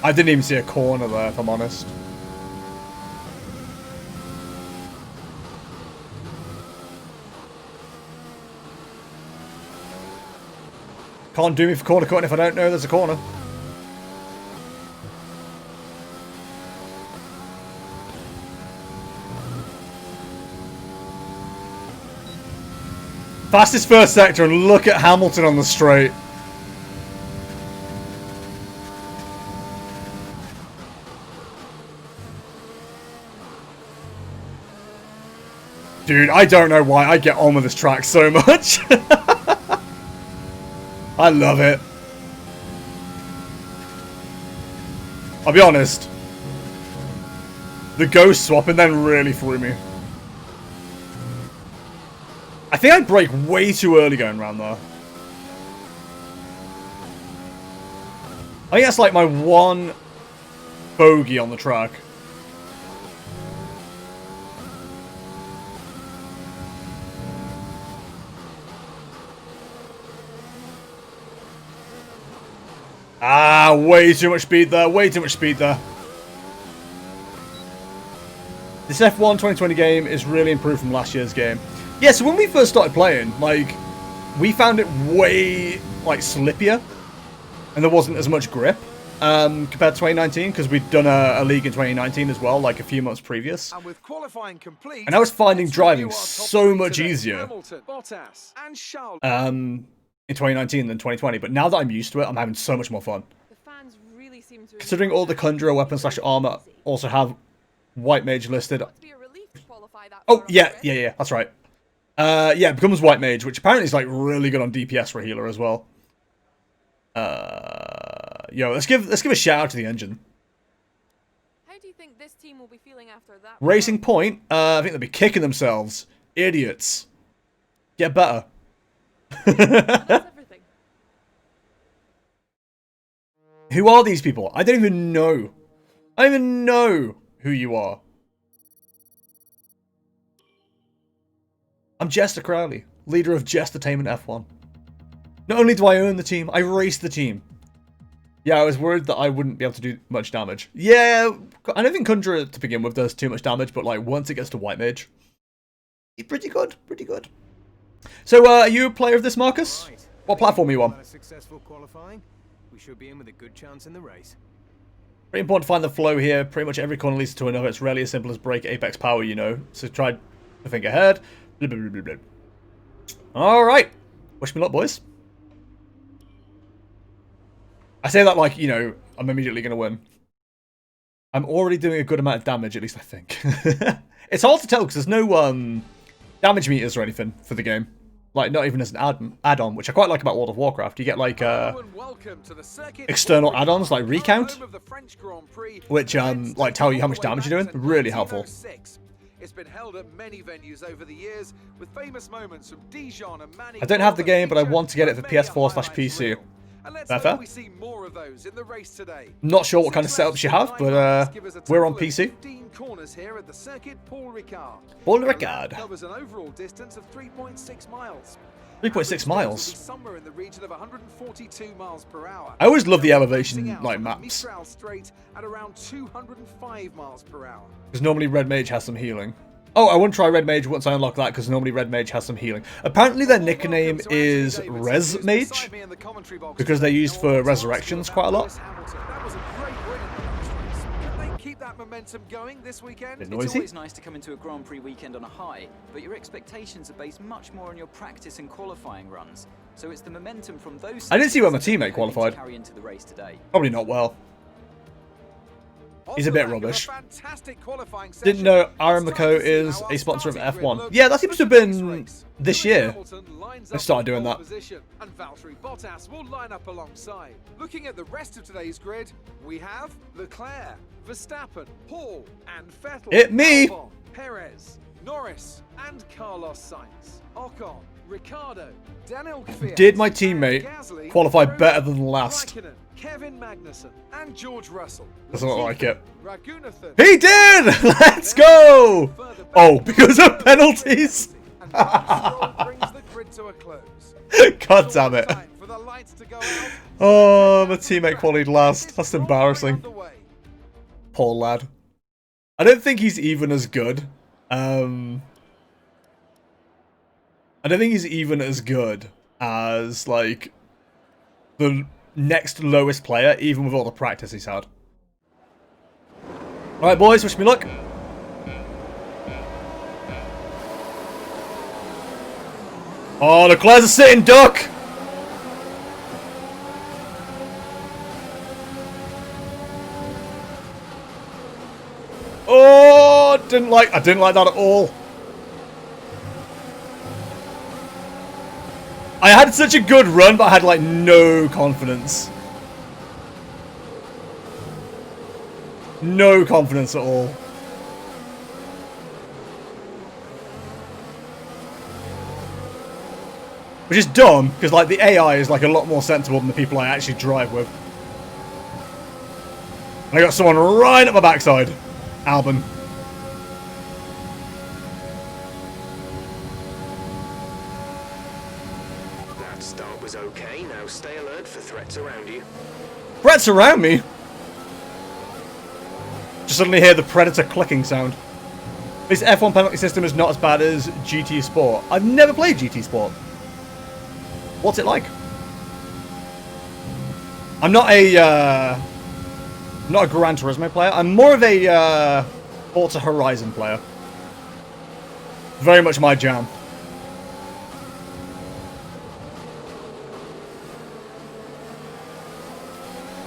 I didn't even see a corner there, if I'm honest. Can't do me for corner cutting if I don't know there's a corner. Fastest first sector, and look at Hamilton on the straight. Dude, I don't know why I get on with this track so much. I love it. I'll be honest. The ghost swapping then really threw me. I think I brake way too early going around there. I think that's like my one bogey on the track. Ah, way too much speed there. Way too much speed there. This F1 2020 game is really improved from last year's game. Yeah, so when we first started playing, like, we found it way, like, slippier. And there wasn't as much grip compared to 2019, because we'd done a league in 2019 as well, like a few months previous. And with qualifying complete, and I was finding driving so much easier Hamilton, Bottas, and Charles. In 2019 than 2020, but now that I'm used to it, I'm having so much more fun. The fans really seem to Considering all the Conjurer weapons slash armor also have White Mage listed. Oh, yeah, that's right. Yeah, it becomes White Mage, which apparently is like really good on DPS for a healer as well. Yo, let's give a shout out to the engine. How do you think this team will be feeling after that? Racing Point, I think they'll be kicking themselves. Idiots. Get better. That's everything. Who are these people? I don't even know. I don't even know who you are. I'm Jester Crowley, leader of Jestertainment F1. Not only do I own the team, I race the team. Yeah, I was worried that I wouldn't be able to do much damage. Yeah, I don't think Conjurer to begin with does too much damage, but like once it gets to White Mage, it's pretty good, pretty good. So, are you a player of this, Marcus? Right. What platform are you on? A successful qualifying. We should be in with a good chance in the race. Pretty important to find the flow here. Pretty much every corner leads to another. It's rarely as simple as brake apex power, you know. So try to think ahead. Blah, blah, blah, blah, blah. All right. Wish me luck, boys. I say that like, you know, I'm immediately going to win. I'm already doing a good amount of damage, at least I think. It's hard to tell because there's no damage meters or anything for the game. Like, not even as an add-on, which I quite like about World of Warcraft. You get, like, external add-ons, like Recount, which, like, tell you how much damage you're doing. Really helpful. It's been held at many venues over the years, with famous moments from Dijon and Manning. I don't have the game, but I want to get it for PS4/PC. Fair? We see more of those in the race today. Not sure what kind of setups you have, but we're on PC. Corners here at the circuit Paul Ricard. Paul Ricard. Covers an overall distance of 3.6 miles. 3.6 miles. Somewhere in the region of 142 miles per hour. I always love the elevation like maps. Straight at around 205 miles per hour. Because normally Red Mage has some healing. Oh, I won't try Red Mage once I unlock that because normally Red Mage has some healing. Apparently their nickname is Res Mage because they're used for resurrections quite a lot. Keep that momentum going this weekend. It's always nice to come into a Grand Prix weekend on a high, but your expectations are based much more on your practice and qualifying runs. So it's the momentum from those. I didn't see where my teammate qualified. Carry into the race today. Probably not well. He's a bit rubbish. Didn't know Aramco is a sponsor of F1. Yeah, that seems to have been this year. I started doing that. And Valtteri Bottas will line up alongside. Looking at the rest of today's grid, we have Leclerc, Verstappen, Paul, and Vettel. It me. Albon, Perez, Norris, and Carlos Sainz. Ocon, Ricardo, Daniel Kvyat. Did my teammate Gasly, qualify better than last? Raikkonen, Kevin Magnussen, and George Russell. Doesn't look like it. Ragunathan, He did! Let's go! Oh, because of penalties? And the stroll brings the grid to a close. God damn it. Time for the lights to go out. Oh, my teammate qualified last. That's embarrassing. Underway. Poor lad. I don't think he's even as good. I don't think he's even as good as, like, the next lowest player, even with all the practice he's had. Alright, boys, wish me luck. Oh, Leclerc's a sitting duck! Oh, I didn't like that at all. I had such a good run, but I had like no confidence. No confidence at all. Which is dumb, because like the AI is like a lot more sensible than the people I actually drive with. And I got someone right up my backside. Albon. That start was okay. Now stay alert for threats around you. Threats around me? Just suddenly hear the Predator clicking sound. This F1 penalty system is not as bad as GT Sport. I've never played GT Sport. What's it like? I'm not a Gran Turismo player. I'm more of a Forza Horizon player. Very much my jam.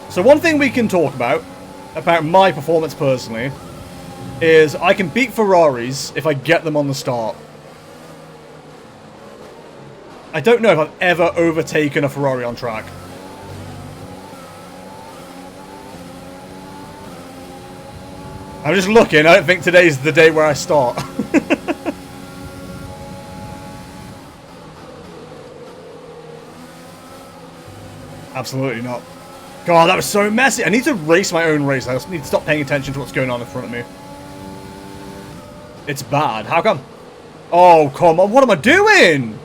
So one thing we can talk about my performance personally, is I can beat Ferraris if I get them on the start. I don't know if I've ever overtaken a Ferrari on track. I'm just looking, I don't think today's the day where I start. Absolutely not. God, that was so messy. I need to race my own race. I just need to stop paying attention to what's going on in front of me. It's bad. How come? Oh, come on. What am I doing?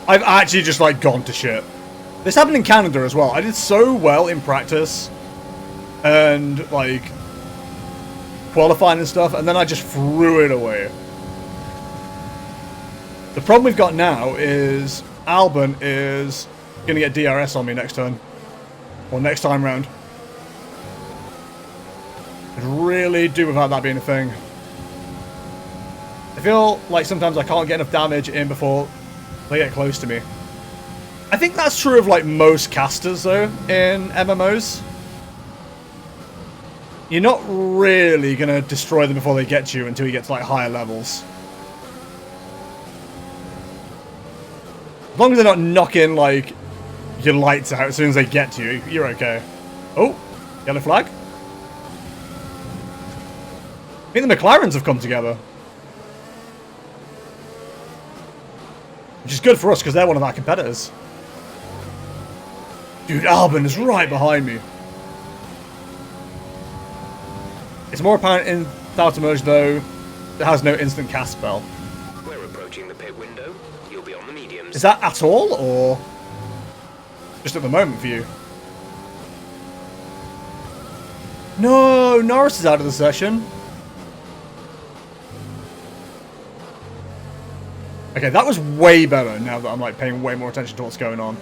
I've actually just, like, gone to shit. This happened in Canada as well. I did so well in practice and, like, qualifying and stuff, and then I just threw it away. The problem we've got now is Albon is going to get DRS on me next turn. Or next time round. I'd really do without that being a thing. I feel like sometimes I can't get enough damage in before they get close to me. I think that's true of like most casters though in MMOs. You're not really going to destroy them before they get to you until you get to like higher levels. As long as they're not knocking like your lights out as soon as they get to you, you're okay. Oh, yellow flag. I think the McLarens have come together. Which is good for us because they're one of our competitors. Dude, Albon is right behind me. It's more apparent in Thurs merge though. It has no instant cast spell. We're approaching the pit window. You'll be on the mediums. Is that at all, or just at the moment for you? No, Norris is out of the session. Okay, that was way better now that I'm like paying way more attention to what's going on.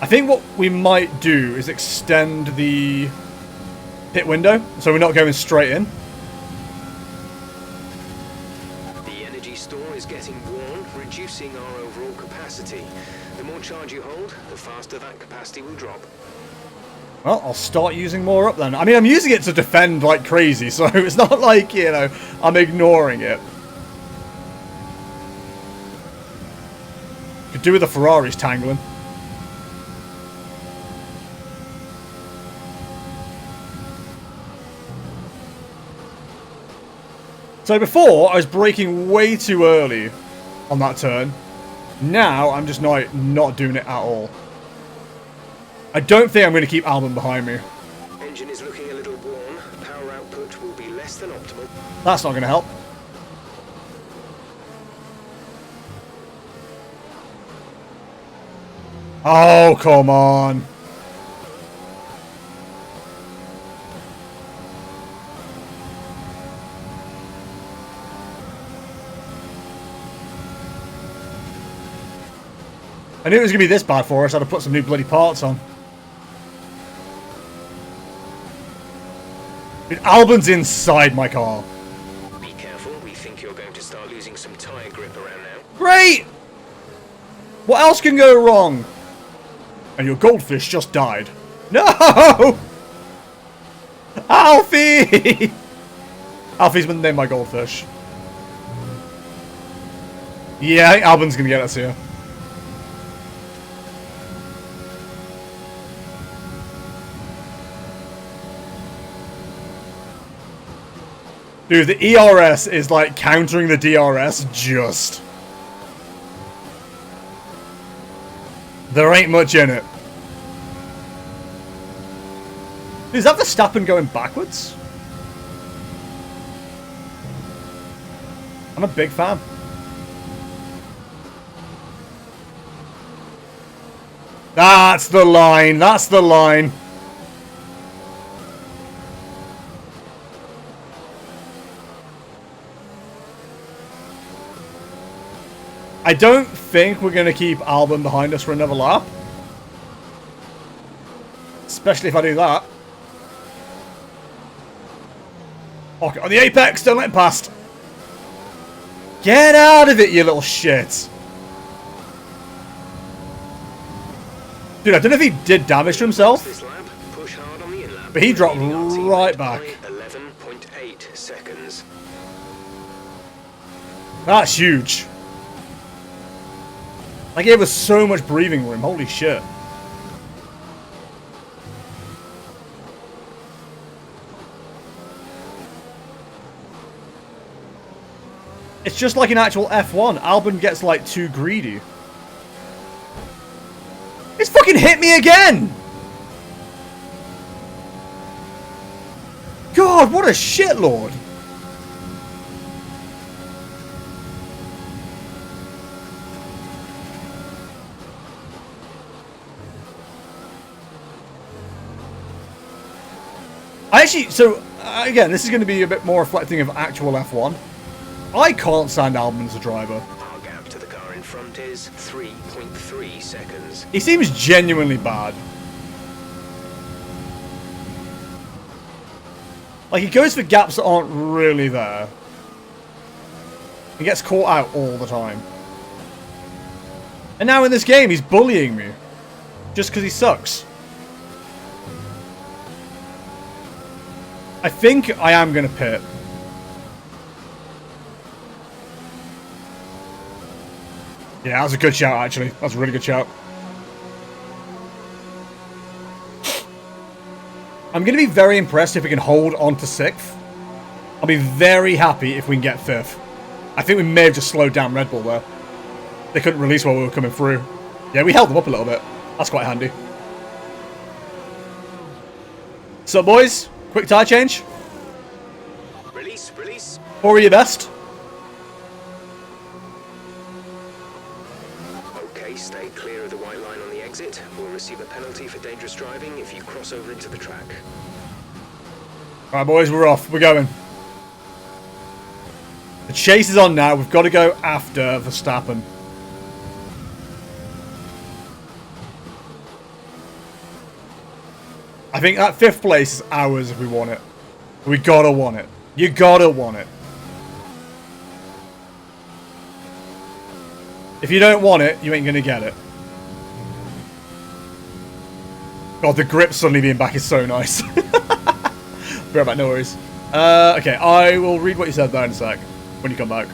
I think what we might do is extend the pit window, so we're not going straight in. The energy store is getting worn, reducing our overall capacity. The more charge you hold, the faster that capacity will drop. Well, I'll start using more up then. I mean, I'm using it to defend like crazy, so it's not like, you know, I'm ignoring it. Could do with the Ferraris tangling. So before, I was braking way too early on that turn. Now, I'm just not doing it at all. I don't think I'm going to keep Albon behind me. Engine is looking a little worn. Power output will be less than optimal. That's not going to help. Oh, come on. I knew it was going to be this bad for us. I'd have put some new bloody parts on. Dude, Albon's inside my car. Be careful. We think you're going to start losing some tyre grip around now. Great! What else can go wrong? And your goldfish just died. No! Alfie! Alfie's been named my goldfish. Yeah, I think Albon's going to get us here. Dude, the ERS is like countering the DRS just. There ain't much in it. Is that Verstappen going backwards? I'm a big fan. That's the line. That's the line. I don't think we're going to keep Albon behind us for another lap. Especially if I do that. Okay, on the apex, don't let him past. Get out of it, you little shit. Dude, I don't know if he did damage to himself. This lap, push hard on the in-lap. But he dropped right back. 11.8 seconds. That's huge. That gave us so much breathing room. Holy shit. It's just like an actual F1. Albon gets like too greedy. It's fucking hit me again! God, what a shitlord! Again, this is going to be a bit more reflecting of actual F1. I can't stand Albon as a driver. Our gap to the car in front is 3.3 seconds. He seems genuinely bad. Like, he goes for gaps that aren't really there. He gets caught out all the time. And now in this game, he's bullying me. Just because he sucks. I think I am going to pit. Yeah, that was a good shout, actually. That was a really good shout. I'm going to be very impressed if we can hold on to 6th. I'll be very happy if we can get 5th. I think we may have just slowed down Red Bull there. They couldn't release while we were coming through. Yeah, we held them up a little bit. That's quite handy. So, boys, quick tyre change. Release, release. Or are you best? Okay, stay clear of the white line on the exit. We'll receive a penalty for dangerous driving if you cross over into the track. Alright, boys, we're off. We're going. The chase is on now. We've got to go after Verstappen. I think that 5th place is ours if we want it. We gotta want it. You gotta want it. If you don't want it, you ain't gonna get it. God, the grip suddenly being back is so nice. Right back, no worries. Okay, I will read what you said there in a sec, when you come back.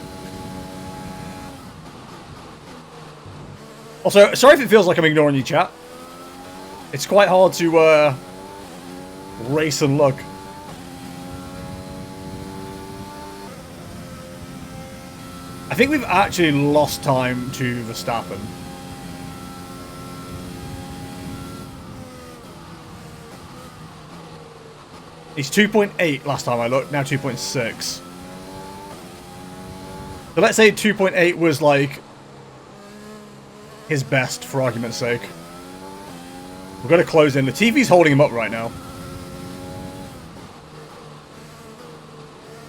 Also, sorry if it feels like I'm ignoring you, chat. It's quite hard to, race and look. I think we've actually lost time to Verstappen. He's 2.8 last time I looked, now 2.6. So let's say 2.8 was like his best, for argument's sake. We've got to close in. Latifi's holding him up right now.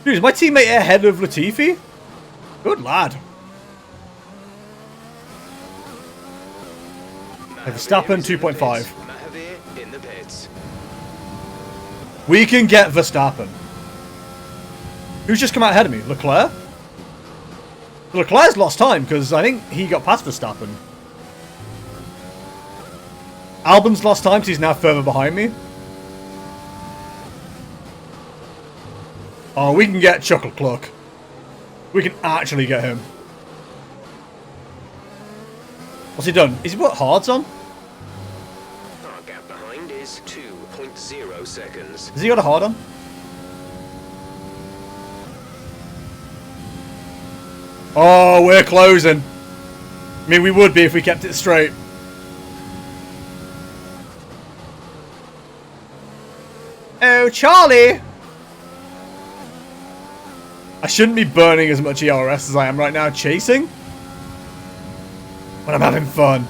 Dude, is my teammate ahead of Latifi? Good lad. Verstappen 2.5. Mahavir in the pits. We can get Verstappen. Who's just come out ahead of me? Leclerc? Leclerc's lost time because I think he got past Verstappen. Albon's lost time because he's now further behind me. Oh, we can get Chocolate Cluck. We can actually get him. What's he done? Is he put hards on? Our gap behind is 2.0 seconds. Has he got a hard on? Oh, we're closing. I mean, we would be if we kept it straight. Oh, Charlie! I shouldn't be burning as much ERS as I am right now chasing. When I'm having fun.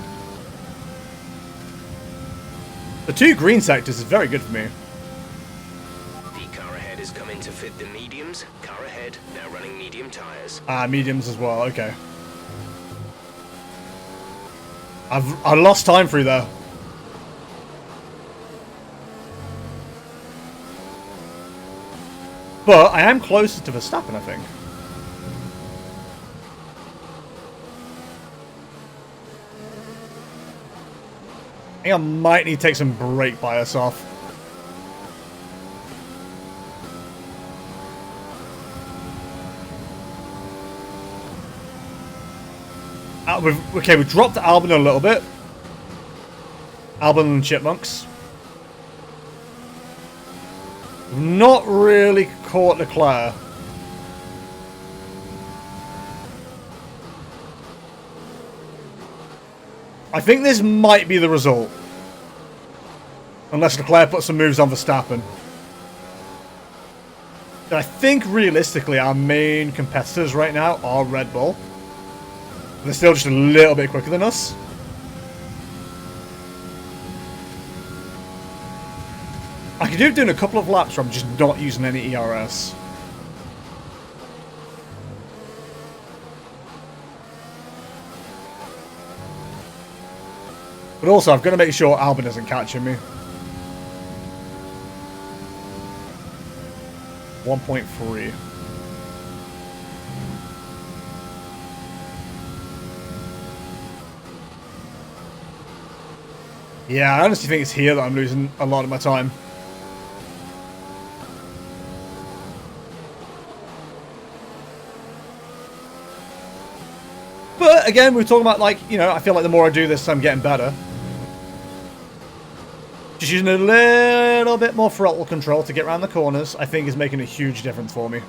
The 2 green sectors is very good for me. The car ahead is coming to fit the mediums. Car ahead, now running medium tyres. Ah, mediums as well, okay. I lost time through there. But I am closer to Verstappen, I think. I think I might need to take some brake bias off. We've dropped Albon a little bit. Albon and Chipmunks. Not really caught Leclerc. I think this might be the result. Unless Leclerc puts some moves on Verstappen. I think realistically our main competitors right now are Red Bull. They're still just a little bit quicker than us. I could do doing a couple of laps where I'm just not using any ERS. But also, I've got to make sure Albon isn't catching me. 1.3. Yeah, I honestly think it's here that I'm losing a lot of my time. But again, we're talking about, like, you know, I feel like the more I do this, I'm getting better. Just using a little bit more throttle control to get around the corners, I think is making a huge difference for me.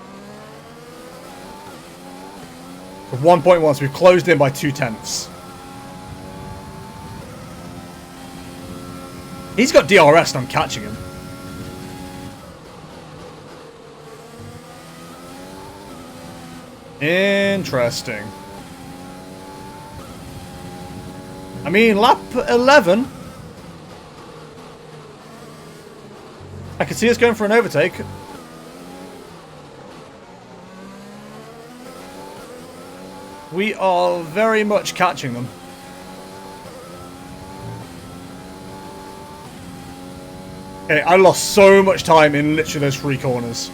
1.1, so we've closed in by 0.2. He's got DRS and I'm catching him. Interesting. I mean, lap 11. I can see us going for an overtake. We are very much catching them. Okay, I lost so much time in literally those 3 corners.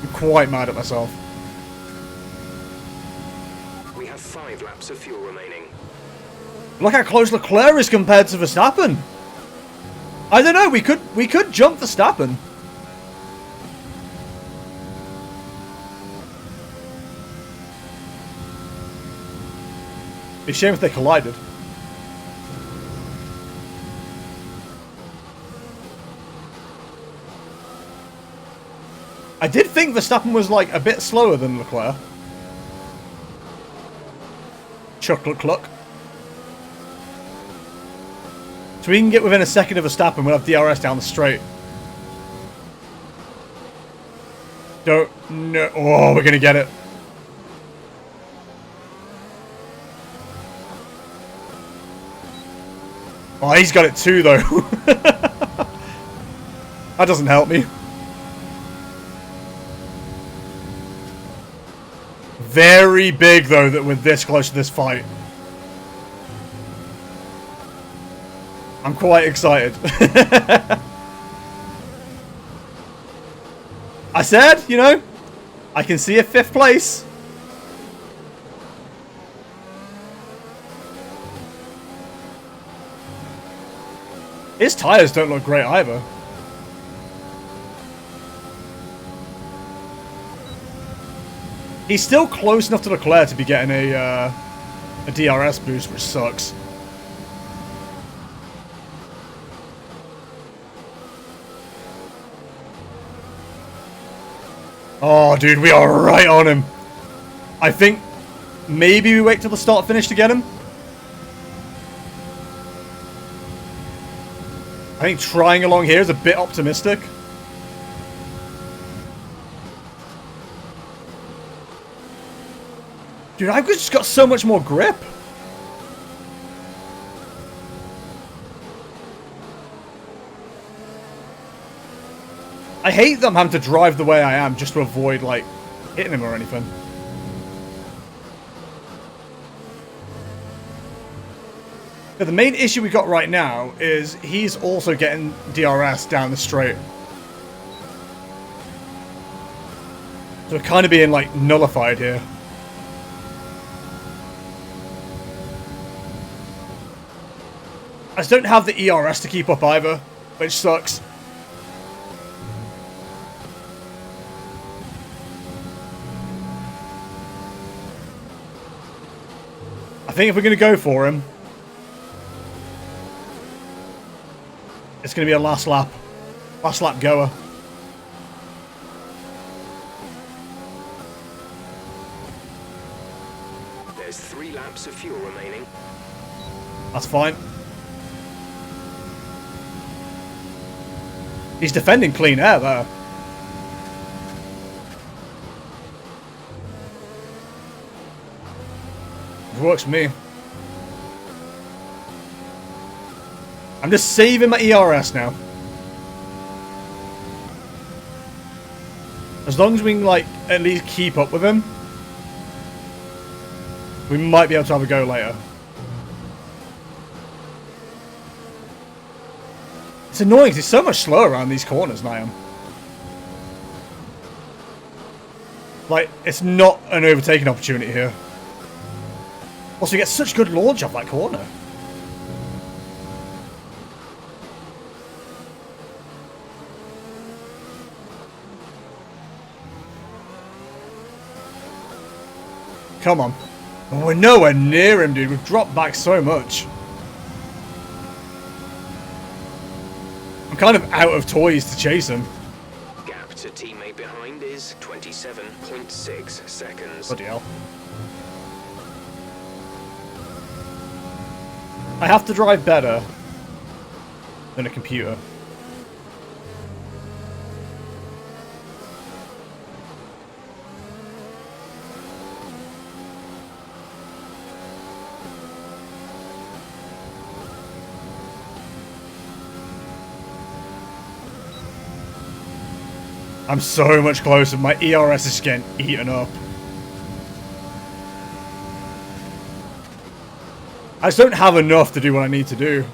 I'm quite mad at myself. We have 5 laps of fuel remaining. Look how close Leclerc is compared to Verstappen. I don't know, we could jump Verstappen. It's a shame if they collided. I did think Verstappen was like a bit slower than Leclerc. Chocolate Cluck. So we can get within a second of a stop and we'll have DRS down the straight. Don't... No. Oh, we're going to get it. Oh, he's got it too, though. That doesn't help me. Very big, though, that we're this close to this fight. I'm quite excited. I said, you know, I can see a 5th place. His tires don't look great either. He's still close enough to Leclerc to be getting a DRS boost, which sucks. Oh, dude, we are right on him. I think maybe we wait till the start finish to get him. I think trying along here is a bit optimistic. Dude, I've just got so much more grip. I hate them having to drive the way I am just to avoid, like, hitting him or anything. But the main issue we got right now is he's also getting DRS down the straight. So we're kind of being, like, nullified here. I just don't have the ERS to keep up either, which sucks. I think if we're going to go for him, it's going to be a last lap goer. There's 3 laps of fuel remaining. That's fine. He's defending clean air there. It works for me. I'm just saving my ERS now. As long as we can, like, at least keep up with him, we might be able to have a go later. It's annoying because he's so much slower around these corners than I am. Like, it's not an overtaking opportunity here. Also, you get such good launch off that corner. Come on. Oh, we're nowhere near him, dude. We've dropped back so much. I'm kind of out of toys to chase him. Gap to teammate behind is 27.6 seconds. Bloody hell. I have to drive better than a computer. I'm so much closer. My ERS is getting eaten up. I just don't have enough to do what I need to do.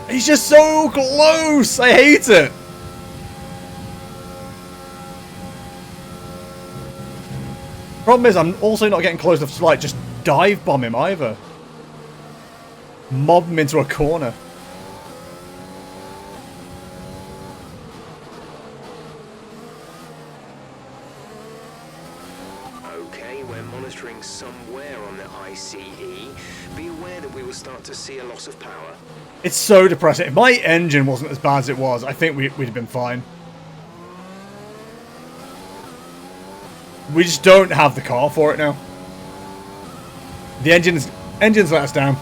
He's just so close! I hate it! Problem is, I'm also not getting close enough to, like, just dive bomb him either. Mob him into a corner. Okay, we're monitoring somewhere on the ICE. Be aware that we will start to see a loss of power. It's so depressing. If my engine wasn't as bad as it was, I think we'd have been fine. We just don't have the car for it now. The engine's let us down.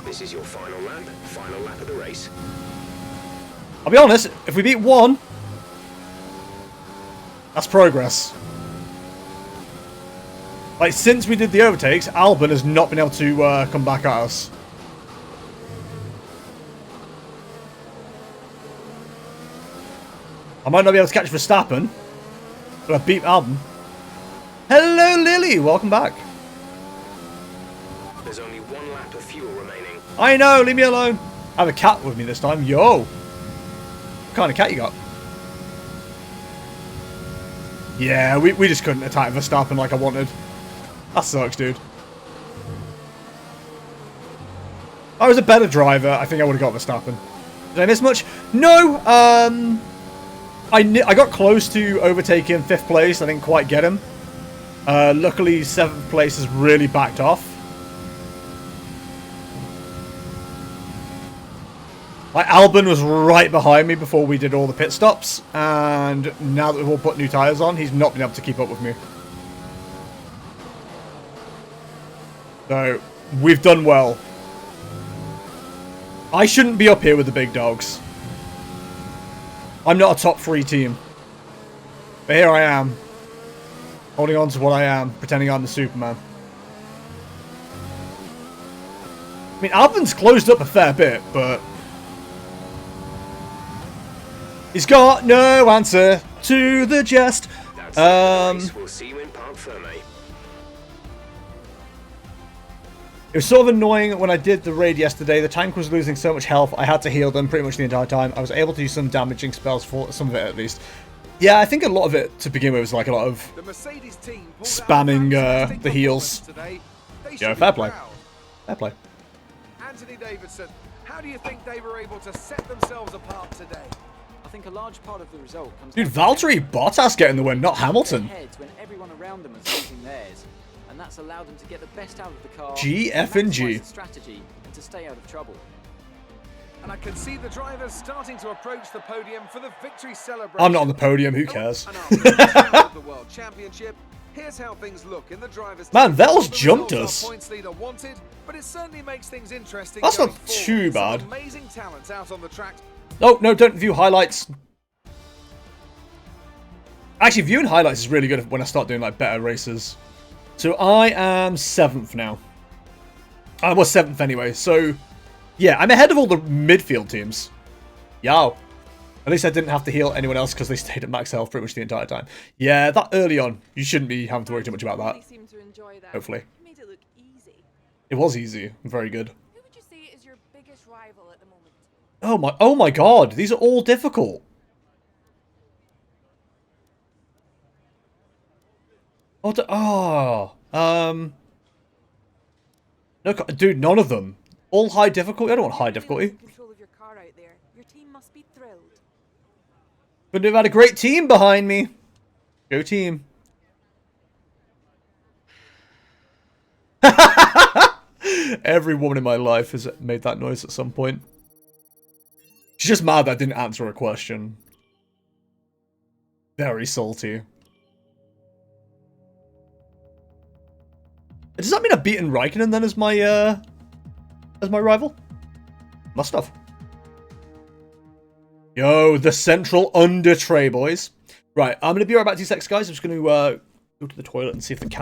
This is your final lap of the race. I'll be honest, if we beat 1, that's progress. Like, since we did the overtakes, Albon has not been able to come back at us. I might not be able to catch Verstappen, but I beat Albon. Hello, Lily! Welcome back. There's only 1 lap of fuel remaining. I know, leave me alone. I have a cat with me this time. Yo! What kind of cat you got? Yeah, we just couldn't attack Verstappen like I wanted. That sucks, dude. If I was a better driver, I think I would have got Verstappen. Did I miss much? No! I got close to overtaking 5th place. I didn't quite get him. Luckily, 7th place has really backed off. Like, Albon was right behind me before we did all the pit stops. And now that we've all put new tyres on, he's not been able to keep up with me. So, we've done well. I shouldn't be up here with the big dogs. I'm not a top 3 team. But here I am. Holding on to what I am. Pretending I'm the Superman. I mean, Albon's closed up a fair bit, but... he's got no answer to the jest. We'll see you in Parc Ferme. It was sort of annoying when I did the raid yesterday. The tank was losing so much health, I had to heal them pretty much the entire time. I was able to use some damaging spells for some of it at least. Yeah, I think a lot of it to begin with was like a lot of spamming the heals. Yeah, fair play. Fair play. Anthony Davidson, how do you think they were able to set themselves apart today? I think a large part of the result comes Dude, Valtteri Bottas getting the win, not Hamilton. when everyone around them is losing theirs, and that's allowed them to get the best out of the car. G, F, and G. Strategy and to stay out of trouble. And I can see the drivers starting to approach the podium for the victory celebration. I'm not on the podium, who cares? And after the World Championship, here's how things look in the drivers' Man, Vettel's The jumped results us. our points leader wanted, but it certainly makes things interesting. That's going not forward. too Some bad. amazing talents out on the track. Oh, no, don't view highlights. Actually, viewing highlights is really good when I start doing like better races. So I am 7th now. I was 7th anyway, so yeah, I'm ahead of all the midfield teams. Yow. At least I didn't have to heal anyone else because they stayed at max health pretty much the entire time. Yeah, that early on, you shouldn't be having to worry too much about that. Seem to enjoy that. Hopefully. You made it look easy. It was easy. Very good. Who would you say is your biggest rival at the moment? Oh my god, these are all difficult. No, dude, none of them. All high difficulty. I don't want high difficulty. Control of your car out there. Your team must be thrilled. But they've had a great team behind me. Go team. Every woman in my life has made that noise at some point. She's just mad that I didn't answer her question. Very salty. Does that mean I've beaten Raikkonen then as my rival? Must have. Yo, the central under tray, boys. Right, I'm going to be right back to you seconds, guys. I'm just going to go to the toilet and see if the cat